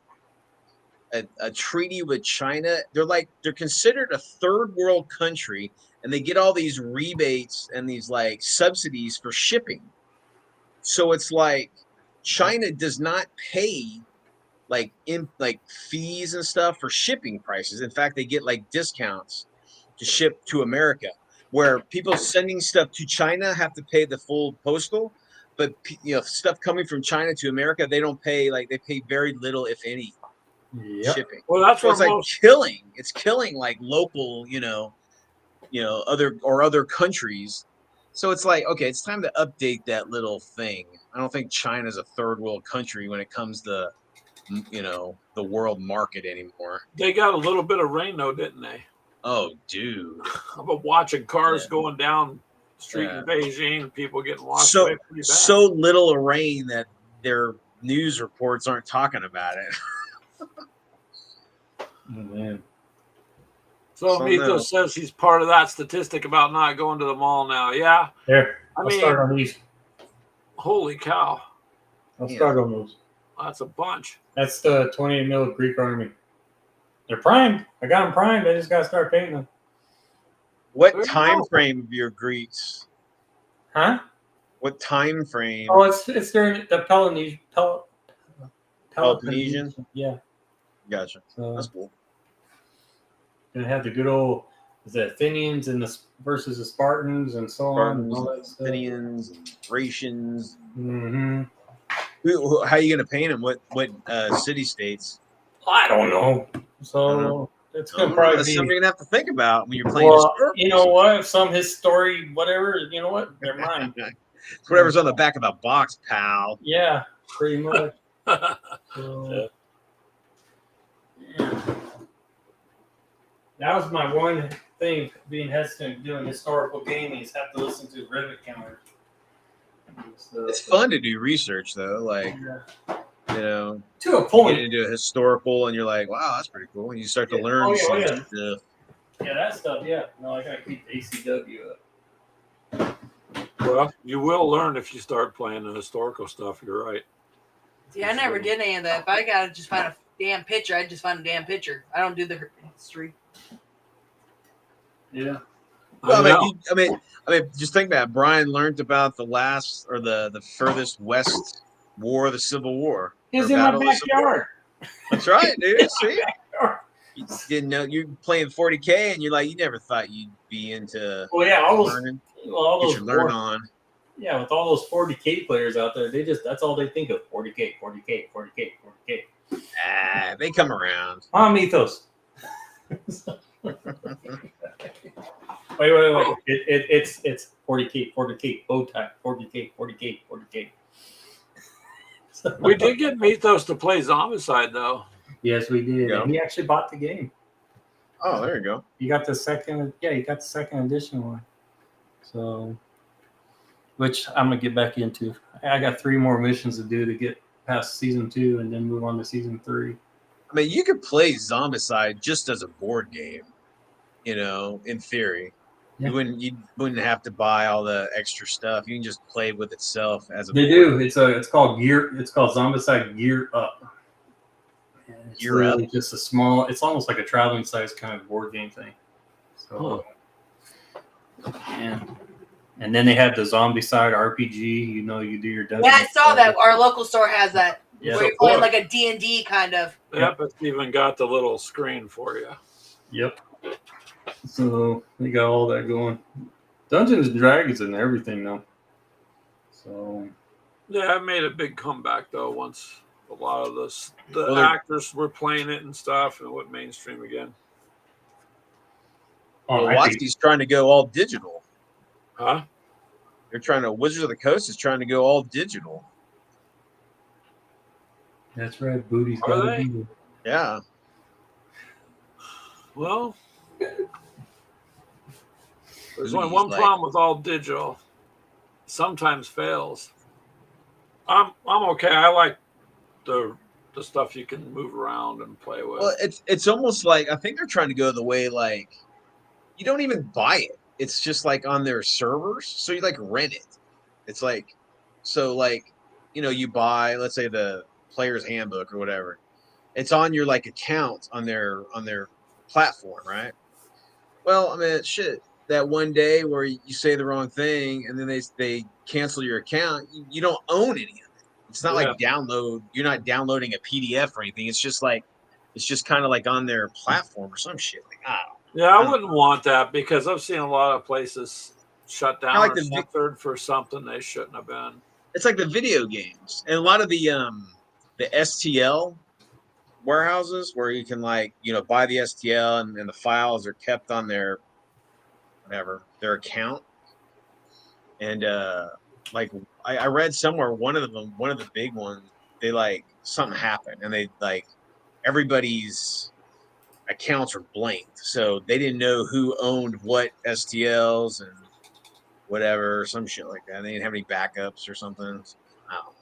treaty with China. They're considered a third world country, and they get all these rebates and these like subsidies for shipping. So it's like China does not pay like fees and stuff for shipping prices. In fact, they get like discounts to ship to America, where people sending stuff to China have to pay the full postal, but stuff coming from China to America, they don't pay, like they pay very little, if any, shipping. Well, that's so it's like killing. It's killing like local, other countries. So it's like, okay, it's time to update that little thing. I don't think China's a third world country when it comes to the world market anymore. They got a little bit of rain though, didn't they? Oh, dude. I've been watching cars Yeah. going down the street Yeah. in Beijing, people getting washed away pretty bad. So little rain that their news reports aren't talking about it. Oh, man. So So Mito no. says he's part of that statistic about not going to the mall now. Yeah, There. I I'll mean, start on these. holy cow, I'll Yeah. start on those. that's a bunch. That's the 28 mil Greek Army. They're primed. I got them primed. I just got to start painting them. What There you time go. frame of your Greeks? Huh? What time frame? Oh, it's during the Peloponnesian? Yeah. Gotcha. So That's cool. gonna have the good old the Athenians and versus the Spartans and so on. And all that Spartans, stuff. Athenians, and Thracians. Mm-hmm. How are you gonna paint them? What city states? I don't know. So it's gonna probably That's be. something you're gonna have to think about when you're playing. Well, historical. you know what? Some his story, whatever. You know what? They're mine. Whatever's on the back of the box, pal. Yeah, pretty much. So, yeah. That was my one thing being hesitant doing historical gaming is have to listen to Rivet Counter. It's fun to do research though, like To a you point. get into a historical and you're like, wow, that's pretty cool. And you start to learn some yeah. stuff. Yeah, that stuff. Yeah. No, I gotta keep the ACW up. Well, you will learn if you start playing the historical stuff. You're right. See, I never did any of that. If I gotta just find a damn picture, I just find a damn picture. I don't do the history. Yeah. Well, I know. I mean, just think about it. Brian learned about the last or the furthest west war of the Civil War. He's or in my Battle of the Civil War. backyard. That's right, dude. See, you didn't know you're playing 40K, and you're like, you never thought you'd be into Well, yeah, all those, learning. all Get those your learn 40 on. yeah, with all those 40K players out there, that's all they think of. 40K, 40K, 40K, 40K. Ah, they come around. Mythos. Wait. It's 40K, 40K, bow tie, 40K, 40K, 40K. We did get Mythos to play Zombicide though. Yes, we did. Yeah. And he actually bought the game. Oh, there you go. He got the second. Yeah, he got the second edition one. So, which I'm gonna get back into. I got 3 more missions to do to get past season 2 and then move on to season 3. I mean, you could play Zombicide just as a board game, in theory. Yeah. You wouldn't have to buy all the extra stuff. You can just play with itself as a They board. do. It's called Zombicide Gear Up. And it's Gear really Up? just a small. It's almost like a traveling size kind of board game thing. So, and then they have the Zombicide RPG. You do your dungeon. Yeah, I saw that. Our local store has that. Yeah. Where you're playing like a D&D kind of. Yep, it's even got the little screen for you. Yep. So they got all that going. Dungeons and Dragons and everything now. So Yeah, it made a big comeback though once a lot of the Well, they're- actors were playing it and stuff, and it went mainstream again. Well, I think Watsy's trying to go all digital. Huh? Wizards of the Coast is trying to go all digital. that's right. Booty's Are got they? to be. Yeah. Well, there's only Booty's one like- problem with all digital. Sometimes fails. I'm okay. I like the stuff you can move around and play with. Well, it's almost like I think they're trying to go the way like you don't even buy it. It's just like on their servers, so you like rent it. It's like you buy, let's say, the player's handbook or whatever. It's on your like account on their platform, right? Well, I mean, shit. That one day where you say the wrong thing and then they cancel your account, you don't own any of it. It's not like you're not downloading a PDF or anything. It's just kind of like on their platform or some shit. Like, yeah, I wouldn't want that because I've seen a lot of places shut down like or the censored for something they shouldn't have been. it's like the video games and a lot of the STL warehouses where you can buy the STL and the files are kept on their whatever their account, and like I read somewhere one of the big ones, they like something happened and they like everybody's accounts were blanked, so they didn't know who owned what STLs and whatever, some shit like that. They didn't have any backups or something. I don't know.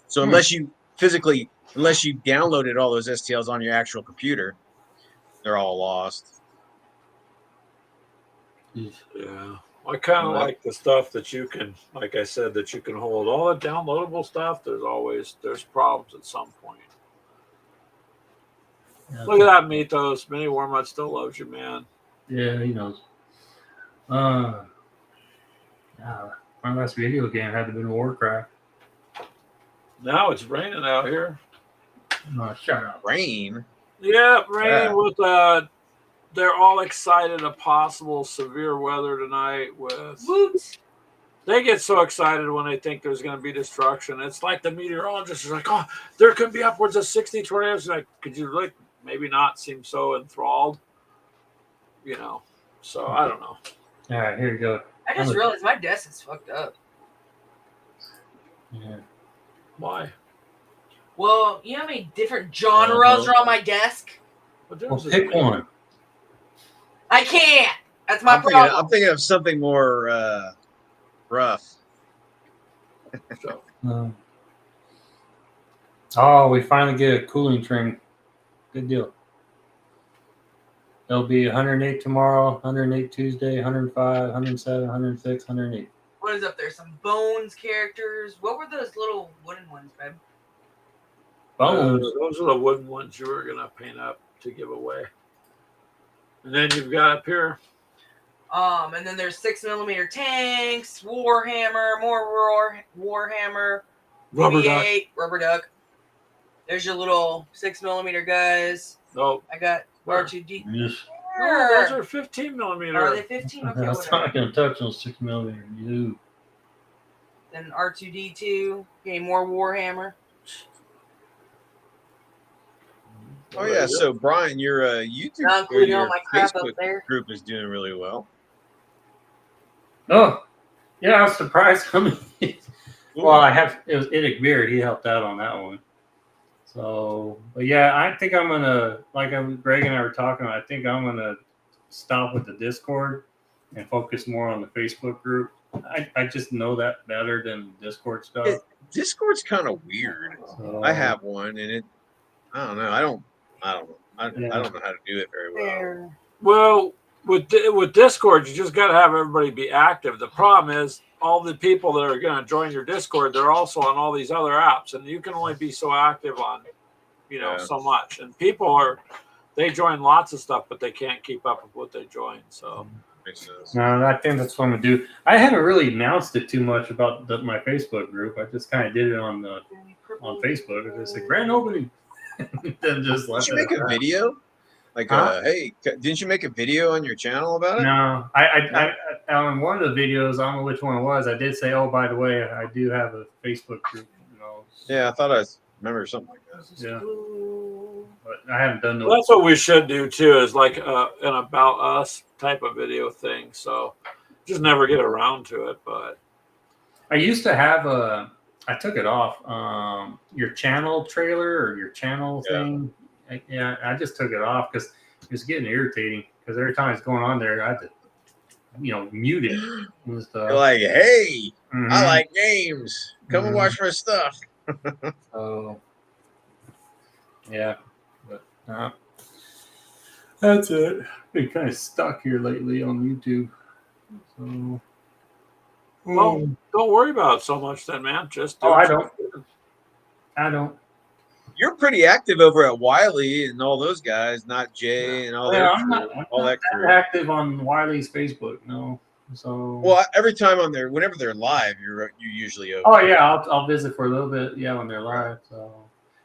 So unless you downloaded all those STLs on your actual computer, they're all lost. Yeah. I kind of like the stuff that you can, like I said, that you can hold. All the downloadable stuff, there's problems at some point. Yeah, Look at that, Mythos. Mini Warmut still loves you, man. Yeah, he knows. Yeah, my last video game had to be Warcraft. Now it's raining out here. No, shut up. Rain. Yeah, rain Yeah. with they're all excited of possible severe weather tonight with Woots. they get so excited when they think there's going to be destruction. It's like the meteorologists are like, oh, there could be upwards of 60 tornadoes. Like, could you like maybe not seem so enthralled? You know, so I don't know. All right, here you go. I just realized my desk is fucked up. Yeah. Why? Well, you know how many different genres are on my desk? What Well, difference does it pick make? one. I can't. That's my I'm problem. thinking of something more rough. So, Oh, we finally get a cooling trim. Good deal. There'll be 108 tomorrow, 108 Tuesday, 105, 107, 106, 108. What is up there? Some Bones characters. What were those little wooden ones, babe? Bones. those are the wooden ones you were going to paint up to give away. And then you've got up here. And then there's 6mm tanks, Warhammer, more Warhammer, Rubber duck. BB-8, Rubber Duck. There's your little 6mm guys. No, I got Where? R2D. Yes. no, those are 15 millimeter. Are they 15? Okay, I was whatever. not going to touch those 6mm. You. Then R2D2. Okay, more Warhammer. Oh yeah, so Brian, your YouTube Not or including all your my crap up Facebook there. group is doing really well. Oh, yeah, I was surprised. How many? Well, I have. It was Idic Beard. He helped out on that one. So, but yeah, I think I'm gonna, like Greg and I were talking about, I think I'm gonna stop with the Discord and focus more on the Facebook group. I just know that better than Discord stuff. Discord's kind of weird. So, I have one, and I don't know. I don't know how to do it very well. There. Well, with Discord, you just got to have everybody be active. The problem is all the people that are going to join your Discord, they're also on all these other apps, and you can only be so active on, Yeah. so much. And people they join lots of stuff, but they can't keep up with what they join. So Makes sense. No, I think that's what I'm gonna do. I haven't really announced it too much about my Facebook group. I just kind of did it on Facebook. I just said grand opening, then just Did left you it make at a that. video? Like, Huh? hey, didn't you make a video on your channel about it? No, I on one of the videos, I don't know which one it was. I did say, oh, by the way, I do have a Facebook group. Yeah, I thought I remember something like that. Yeah. But I haven't done no. that's what we should do too, is like an about us type of video thing. So just never get around to it, but I used to have I took it off. Your channel trailer or your channel thing. I just took it off because it was getting irritating. Because every time it's going on there, I had to, mute it and stuff. You're like, hey, Mhm. I like games. Come and Mhm. watch my stuff. So, yeah, but that's it. Been kind of stuck here lately on YouTube. So, well, don't worry about it so much then, man. Just do Oh, what I you do. I don't. You're pretty active over at Wiley and all those guys, not Jay and all Yeah, that. I'm not that that crew. active on Wiley's Facebook. No. So. Well, every time whenever they're live, you're usually over. Oh yeah, I'll visit for a little bit. Yeah, when they're live. So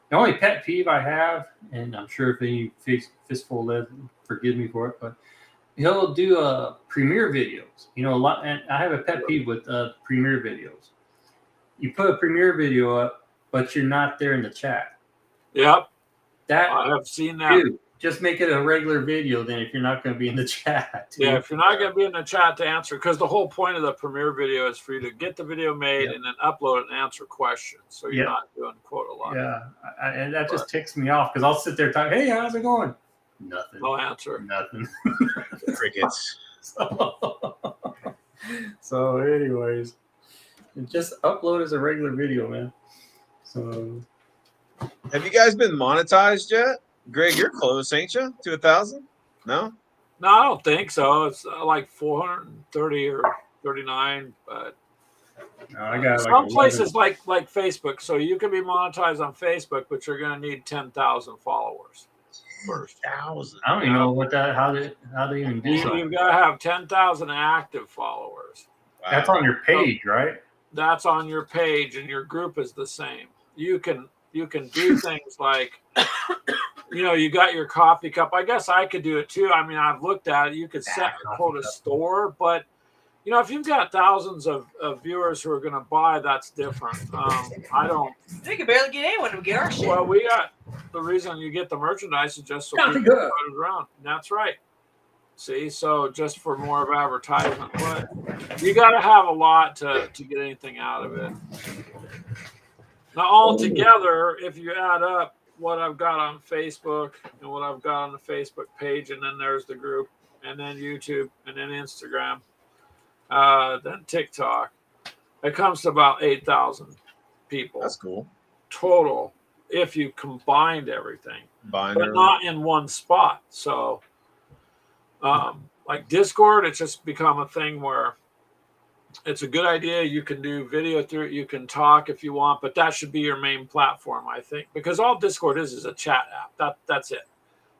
the only pet peeve I have, and I'm sure if any fistful led forgive me for it, but he'll do premiere videos. A lot, and I have a pet peeve with premiere videos. You put a premiere video up, but you're not there in the chat. Yep, That I have seen that. dude, just make it a regular video then if you're not going to be in the chat. Yeah, if you're not going to be in the chat to answer, because the whole point of the premiere video is for you to get the video made Yep. and then upload it and answer questions. So you're Yep. not doing quote a lot. Yeah, and that just ticks me off because I'll sit there talking, hey, how's it going? Nothing. No answer. Nothing. Crickets. So anyways, just upload as a regular video, man. So Have you guys been monetized yet? Greg, you're close, ain't you? To 1,000? No? No, I don't think so. It's like 430 or 39, but I got some like places like Facebook. So you can be monetized on Facebook, but you're going to need 10,000 followers first. 1,000. I don't even know what that how they even do something. You've got to have 10,000 active followers. Wow. That's on your page, right? That's on your page, and your group is the same. You can do things like, you got your coffee cup. I guess I could do it too. I mean, I've looked at it. You could set your quota store, but if you've got thousands of viewers who are going to buy, that's different. I don't. We can barely get anyone to get our shit. Well, we got the reason you get the merchandise is just so Coffee people can cup. put it around. That's right. See, so just for more of advertisement, but you got to have a lot to get anything out of it. Now, altogether, if you add up what I've got on Facebook and what I've got on the Facebook page, and then there's the group, and then YouTube, and then Instagram, then TikTok, it comes to about 8,000 people. That's cool. Total, if you combined everything, Binder. but not in one spot. So, like Discord, it's just become a thing where it's a good idea. You can do video through it. You can talk if you want, but that should be your main platform, I think, because all Discord is a chat app. That's it.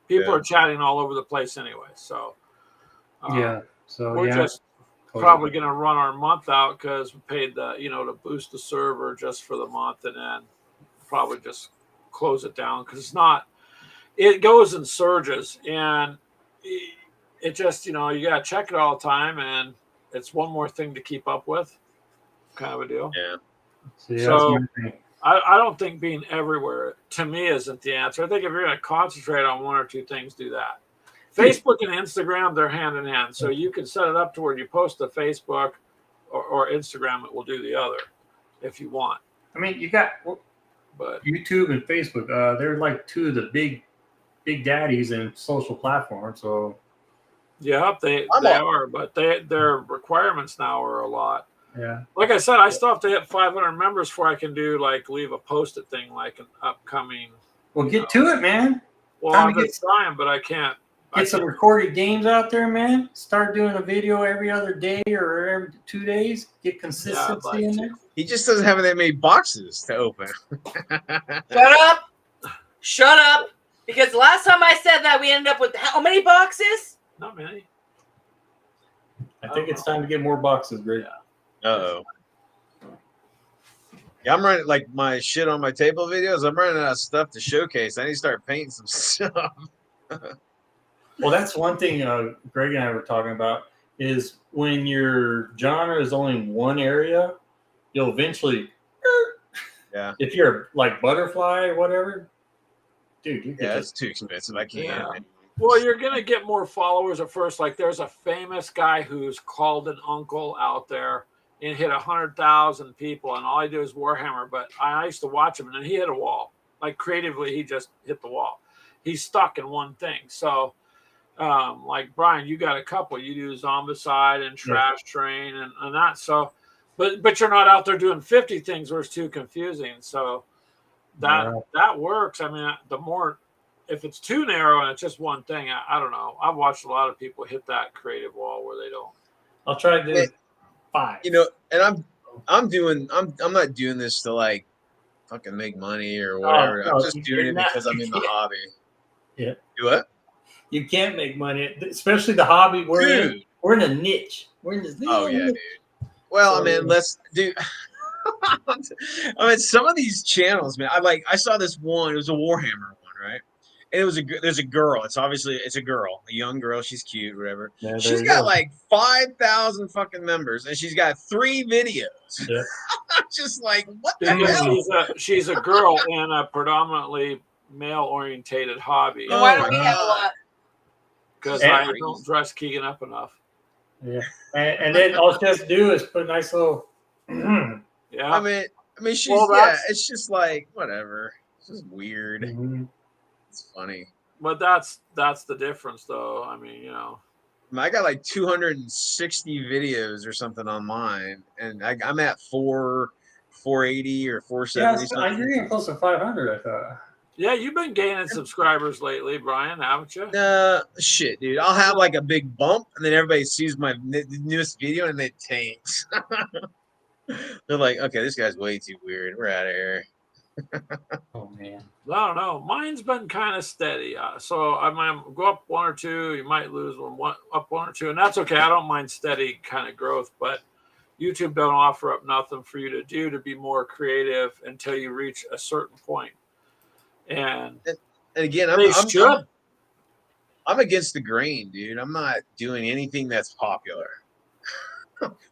People are chatting all over the place anyway. So, Yeah. So we're just probably going to run our month out because we paid to boost the server just for the month, and then probably just close it down because it goes in surges, and it just, you got to check it all the time, and it's one more thing to keep up with, kind of a deal. Yeah. So I don't think being everywhere to me isn't the answer. I think if you're going to concentrate on one or two things, do that. Facebook and Instagram, they're hand in hand. So you can set it up to where you post to Facebook or Instagram, it will do the other if you want. I mean, you got But YouTube and Facebook. They're like two of the big daddies in social platforms. So yeah, they are, but their requirements now are a lot. yeah. Like I said, I still have to hit 500 members before I can do leave a post-it thing like an upcoming. Well, get to it, man. Well, Time I'm to just trying, but I can't. Get some recorded games out there, man. Start doing a video every other day or every 2 days. Get consistency in there. He just doesn't have that many boxes to open. Shut up. Because the last time I said that, we ended up with how many boxes? Not many. I think it's time to get more boxes, Greg. Uh-oh. Yeah, I'm running like my shit on my table videos. I'm running out of stuff to showcase. I need to start painting some stuff. Well, that's one thing Greg and I were talking about is when your genre is only in one area, you'll eventually, Yeah. if you're like butterfly or whatever, dude, you get Yeah, it's too expensive. I can't. Yeah. Well, you're going to get more followers at first. Like there's a famous guy who's called an uncle out there and hit 100,000 people. And all I do is Warhammer. But I used to watch him and then he hit a wall. Like creatively, he just hit the wall. He's stuck in one thing. So, like Brian, you got a couple. You do Zombicide and Trash Train and that. So, but you're not out there doing 50 things where it's too confusing. So that works. I mean, the more, if it's too narrow and it's just one thing, I don't know. I've watched a lot of people hit that creative wall where they don't. I'll try to do 5. And I'm not doing this to like fucking make money or whatever. No, I'm just doing it because I'm in the hobby. Yeah. Do what? You can't make money, especially the hobby. We're in a niche. We're in this. Oh yeah, dude. Well, I mean, let's do. I mean, some of these channels, man. I saw this one. It was a Warhammer one, right? And it was there's a girl. It's a girl, a young girl. She's cute, whatever. Yeah, she's got like 5,000 fucking members, and she's got 3 videos. Yeah. I'm just like, what the hell? She's a girl in a predominantly male-orientated hobby And why Oh do my we have a God. lot? because And- I don't dress Keegan up enough. Yeah, and then all she has to do is put a nice little. Yeah, I mean, she's Well, yeah. that's- It's just like whatever. It's just weird. Mhm. It's funny. but that's the difference, though. I mean, you know, I mean, I got like 260 videos or something on mine, and I'm at 480 or Yeah, 470 something. you're getting close to 500. I thought. yeah, you've been gaining subscribers lately, Brian, haven't you? Shit, dude. I'll have like a big bump, and then everybody sees my newest video, and it tanks. They're like, okay, this guy's way too weird. We're out of here. Oh man. I don't know. Mine's been kind of steady. So I might go up one or two. You might lose up one or two, and that's okay. I don't mind steady kind of growth, but YouTube don't offer up nothing for you to do to be more creative until you reach a certain point. And And again, they should. I'm against the grain, dude. I'm not doing anything that's popular.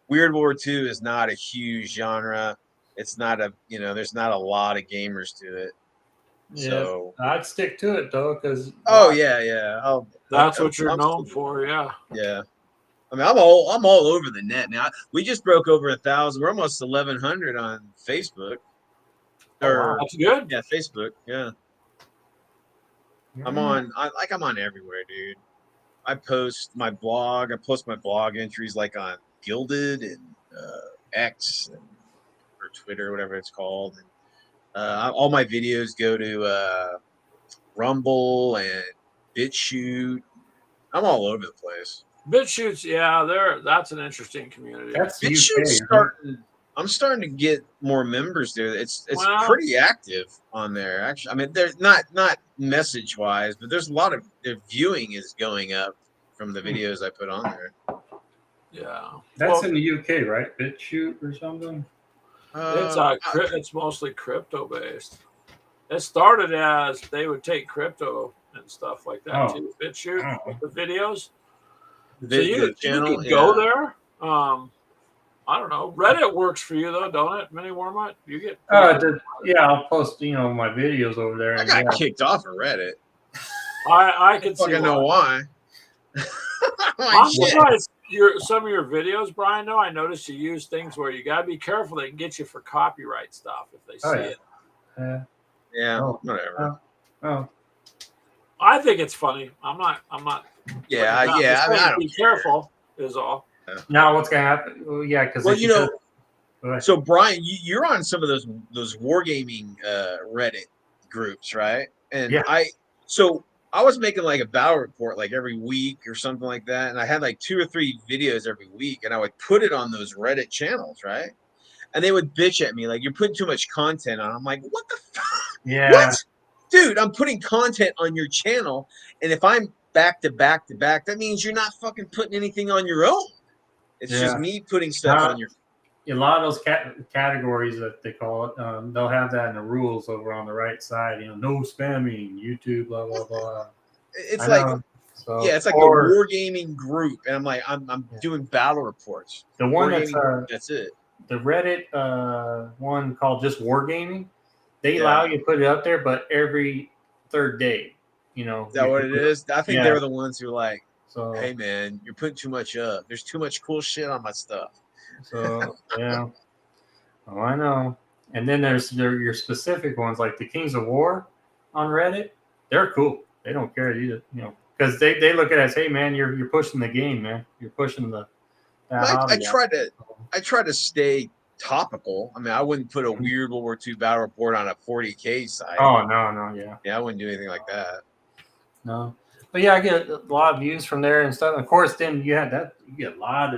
Weird War 2 is not a huge genre. It's not there's not a lot of gamers to it. Yeah, So, I'd stick to it though, because yeah. That's what you're I'm known still- for, yeah. Yeah. I mean, I'm all over the net now. We just broke over 1,000. We're almost 1,100 on Facebook. Or That's good. yeah, Facebook. Yeah, I'm on. I'm on everywhere, dude. I post my blog. I post my blog entries like on Gilded and X or Twitter, whatever it's called. And, all my videos go to Rumble and BitChute. I'm all over the place. BitChute's, yeah, that's an interesting community. That's UK. BitChute's isn't it? starting. I'm starting to get more members there. It's Well- pretty active on there. Actually, I mean, there's not message wise, but there's a lot of their viewing is going up from the videos I put on there. Yeah. That's Well, in the UK, right? BitChute or something. it's mostly crypto based. It started as they would take crypto and stuff like that Oh. too. BitChute Oh. with the videos. the, So you channel. can go there. I don't know. Reddit works for you though, don't it? Mini Warmut? You get Yeah, I'll post my videos over there. I And got yeah. kicked off of Reddit. I can see Fucking know why. why. I'm Like, shit. surprised some of your videos, Brian. Though I noticed you use things where you gotta be careful. They can get you for copyright stuff if they see Oh, yeah. it. Yeah, Oh. whatever. Oh, I think it's funny. I'm not. Yeah, I'm just yeah. I mean, saying I don't be care. careful. Is all. now what's gonna happen? Well, yeah, because Well, you know, go ahead. so Brian, you're on some of those wargaming Reddit groups, right? And Yeah. I was making like a battle report like every week or something like that, and I had like 2 or 3 videos every week, and I would put it on those Reddit channels, right? And they would bitch at me like, "You're putting too much content on." I'm like, "What the fuck? Yeah, What, dude? I'm putting content on your channel, and if I'm back to back to back, that means you're not fucking putting anything on your own. It's just Yeah. me putting stuff Now- on your." a lot of those categories that they call it, they'll have that in the rules over on the right side. No spamming, YouTube, blah blah blah. It's I like know. So, yeah, it's like or a wargaming group, and I'm like, I'm Yeah. doing battle reports. the one Wargaming that's group, that's it. the Reddit one called just Wargaming. They Yeah. allow you to put it up there, but every third day. Is that what it is? I think Yeah. they were the ones who were like, So, "Hey man, you're putting too much up. There's too much cool shit on my stuff." so yeah. Oh, I know. And then there's your specific ones like the Kings of War on Reddit. They're cool. They don't care either, because they look at it as, hey man, you're pushing the game, man. You're pushing the. that I hobby out. try to stay topical. I mean, I wouldn't put a Mm-hmm. weird World War II battle report on a 40K site. Oh no, yeah. Yeah, I wouldn't do anything like that. No, but yeah, I get a lot of views from there and stuff. Of course, then you get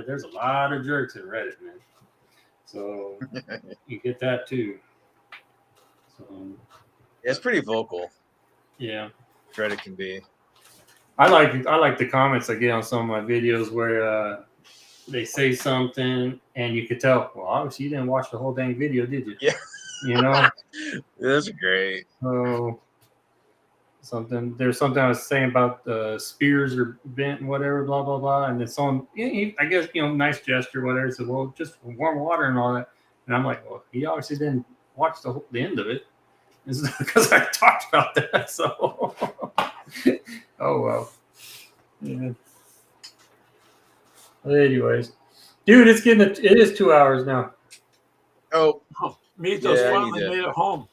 there's a lot of jerks in Reddit, man. So you get that too. So Yeah, it's pretty vocal. yeah, Reddit can be. I like the comments I get on some of my videos where they say something and you could tell. Well, obviously you didn't watch the whole dang video, did you? Yeah. That's great. So there's something I was saying about spears are bent and whatever, blah blah blah, and it's on. I guess nice gesture, whatever. So well, just warm water and all that, and I'm like, well, he obviously didn't watch the end of it, It's because I talked about that. So, Oh well. Yeah. But anyways, dude, it is 2 hours now. Oh, Oh, Mythos Yeah, I finally need to- made it home.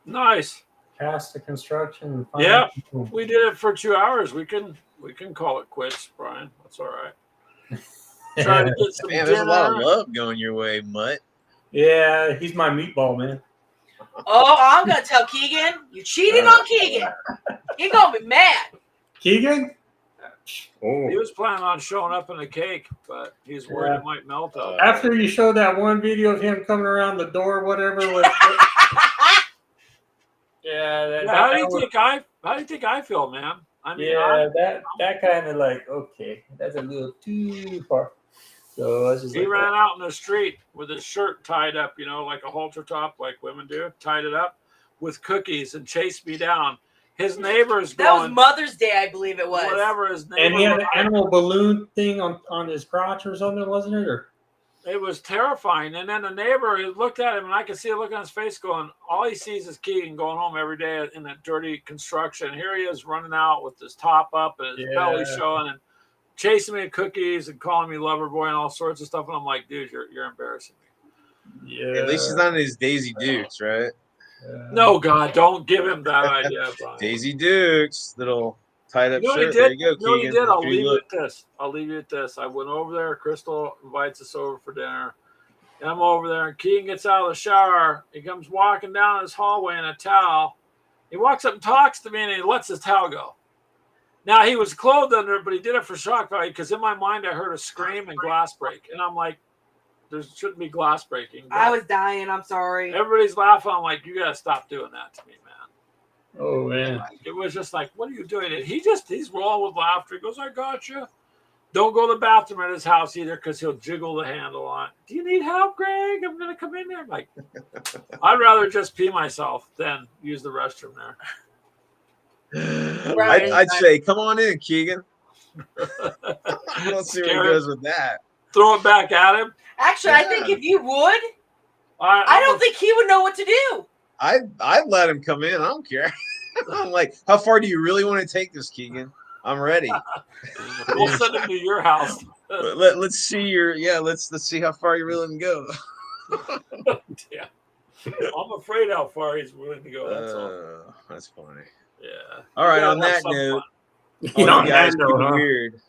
Nice. Past the construction. And Yeah. finally- We did it for 2 hours. We can call it quits, Brian. That's all right. Try to get some man, there's a lot of dinner. love going your way, Mutt. Yeah, he's my meatball man. Oh, I'm gonna tell Keegan you cheated on Keegan. He's gonna be mad. Keegan. He Oh. was planning on showing up in a cake, but he's worried Yeah. it might melt out. After you showed that one video of him coming around the door, whatever was. Yeah, that, Yeah, how that do you was- think I feel, man? I mean, yeah, that kind of like, okay, that's a little too far. So I was just he like, ran out in the street with his shirt tied up, like a halter top, like women do, tied it up with cookies and chased me down. His neighbor's That was going, Mother's Day, I believe it was. whatever his neighbor. and he had an was, animal balloon thing on his crotch or something, wasn't it? Or it was terrifying. And then the neighbor looked at him, and I could see a look on his face going, all he sees is Keegan going home every day in that dirty construction. Here he is running out with his top up and his belly Yeah. showing and chasing me with cookies and calling me lover boy and all sorts of stuff. And I'm like, dude, you're embarrassing me. yeah, At least he's not in his Daisy Dukes, right? No, God, don't give him that idea, Brian. Daisy Dukes, little tied up You know what he shirt. did? There you go, You know what he Keegan. did? I'll Here leave you you look. at this. I went over there. Crystal invites us over for dinner. And I'm over there, and Keegan gets out of the shower. He comes walking down this hallway in a towel. He walks up and talks to me, and he lets his towel go. Now, he was clothed under it, but he did it for shock value because in my mind, I heard a scream and glass break. And I'm like, there shouldn't be glass breaking. I was dying. I'm sorry. Everybody's laughing. I'm like, you got to stop doing that to me, man. Oh man, It was just like, what are you doing? And he's rolling with laughter. He goes, I got you. Don't go to the bathroom at his house either because he'll jiggle the handle on. Do you need help, Greg? I'm going to come in there. I'm like, I'd rather just pee myself than use the restroom there. Right. I'd say, come on in, Keegan. Let's see what he Scary. does with that. Throw it back at him. Actually, I think if you would, I I don't think he would know what to do. I'd let him come in. I don't care. I'm like, how far do you really want to take this, Keegan? I'm ready. We'll send him to your house. Let's see let's see how far you're willing to go. Yeah. I'm afraid how far he's willing to go. That's all. That's funny. Yeah. All right. You On gotta have that some note, fun. all on you guys that note, be huh? weird.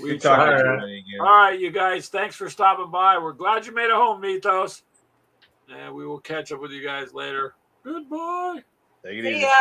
We Good talking tried. to Alright. you again. All right, you guys. Thanks for stopping by. We're glad you made it home, Mythos. And we will catch up with you guys later. Goodbye. Take it See easy. ya.